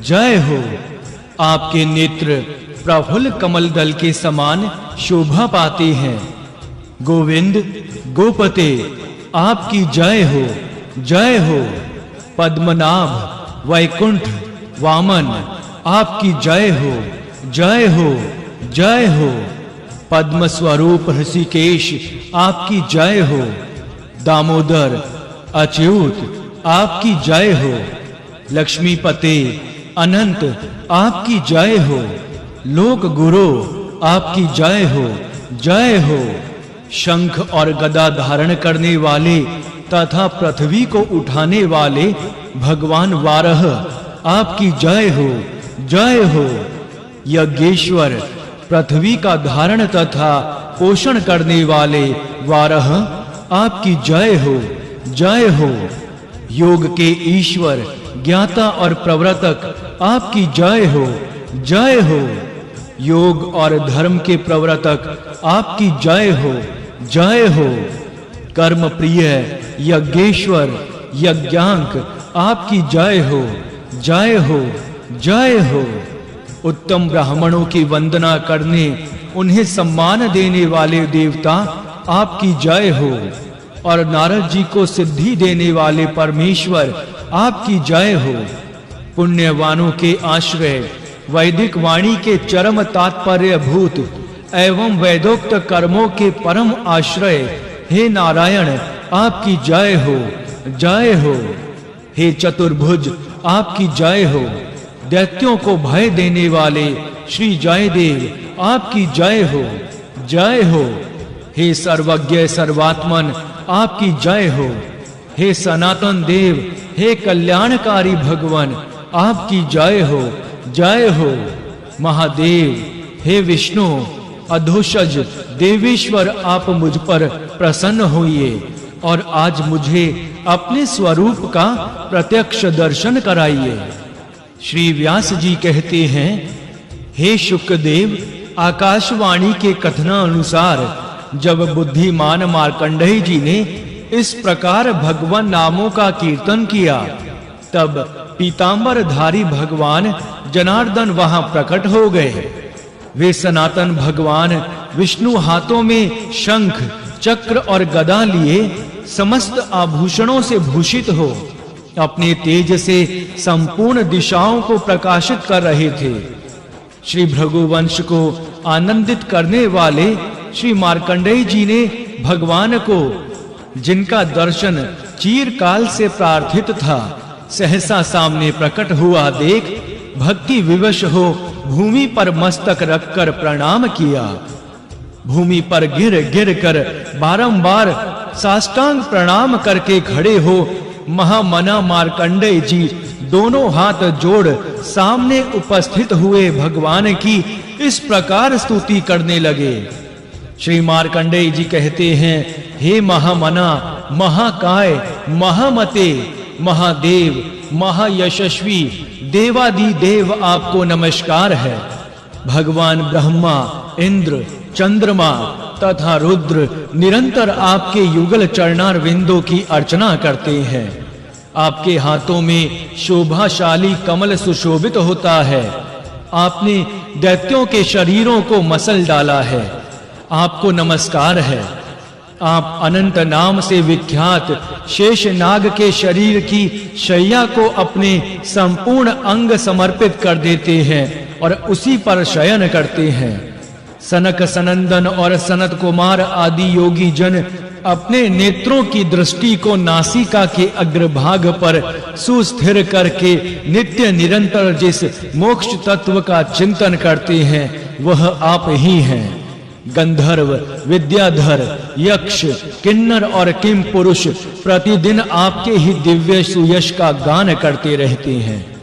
जय हो। आपके नेत्र प्रफुल्ल कमल दल के समान शोभा पाते हैं। गोविंद गोपते आपकी जय हो, जय हो। पद्मनाभ वैकुंठ वामन आपकी जय हो, जय हो, जय हो। पद्म स्वरूप ऋषिकेश आपकी जय हो। दामोदर अच्युत आपकी जय हो। लक्ष्मीपते अनंत आपकी जय हो। लोक गुरु आपकी जय हो, जय हो। शंख और गदा धारण करने वाले तथा पृथ्वी को उठाने वाले भगवान वारह आपकी जय हो, जय हो। यज्ञेश्वर पृथ्वी का धारण तथा पोषण करने वाले वारह आपकी जय हो, जय हो। योग के ईश्वर ज्ञाता और प्रवर्तक आपकी जय हो, जय हो। योग और धर्म के प्रवर्तक आपकी जय हो, जय हो। कर्म प्रिय यज्ञेश्वर यज्ञांक आपकी जय हो, जय हो, जय हो। उत्तम ब्राह्मणों की वंदना करने उन्हें सम्मान देने वाले देवता आपकी जय हो। और नारद जी को सिद्धि देने वाले परमेश्वर आपकी जय हो। पुण्यवानों के आश्रय वैदिक वाणी के चरम तात्पर्य भूत एवं वेदोक्त कर्मों के परम आश्रय हे नारायण आपकी जय हो, जय हो। हे चतुर्भुज आपकी जय हो। दैत्यों को भय देने वाले श्री जयदेव आपकी जय हो, जय हो। हे सर्वज्ञ सर्वात्मन आपकी जय हो। हे सनातन देव, हे कल्याणकारी भगवान आपकी जय हो, जय हो। महादेव हे विष्णु अधोषज देवेश्वर आप मुझ पर प्रसन्न होइए और आज मुझे अपने स्वरूप का प्रत्यक्ष दर्शन कराइए। श्री व्यास जी कहते हैं, हे शुकदेव, आकाशवाणी के कथनानुसार जब बुद्धिमान मार्कंडेय जी ने इस प्रकार भगवान नामों का कीर्तन किया, तब पीतांबरधारी भगवान जनार्दन वहां प्रकट हो गए। वे सनातन भगवान विष्णु हाथों में शंख चक्र और गदा लिए समस्त आभूषणों से भूषित हो अपने तेज से संपूर्ण दिशाओं को प्रकाशित कर रहे थे। श्री भृगुवंश को आनंदित करने वाले श्री मार्कंडेय जी ने भगवान को, जिनका दर्शन चिरकाल से प्रार्थित था, सहसा सामने प्रकट हुआ देख भक्ति विवश हो भूमि पर मस्तक रखकर प्रणाम किया। भूमि पर गिर गिर कर बारंबार साष्टांग प्रणाम करके खड़े हो महामना मार्कंडेय जी दोनों हाथ जोड़ सामने उपस्थित हुए भगवान की इस प्रकार स्तुति करने लगे। श्री मार्कंडेय जी कहते हैं, हे महामना, महाकाय, महामते, महादेव, महायशस्वी देवादि देव आपको नमस्कार है। भगवान ब्रह्मा, इंद्र, चंद्रमा तथा रुद्र निरंतर आपके युगल चरणार विंदों की अर्चना करते हैं। आपके हाथों में शोभाशाली कमल सुशोभित होता है। आपने दैत्यों के शरीरों को मसल डाला है। आपको नमस्कार है। आप अनंत नाम से विख्यात शेष नाग के शरीर की शैया को अपने संपूर्ण अंग समर्पित कर देते हैं और उसी पर शयन करते हैं। सनक सनंदन और सनत कुमार आदि योगी जन अपने नेत्रों की दृष्टि को नासिका के अग्रभाग पर सुस्थिर करके नित्य निरंतर जिस मोक्ष तत्व का चिंतन करते हैं वह आप ही हैं। गंधर्व, विद्याधर, यक्ष, किन्नर और किम पुरुष प्रतिदिन आपके ही दिव्य सुयश का गान करते रहते हैं।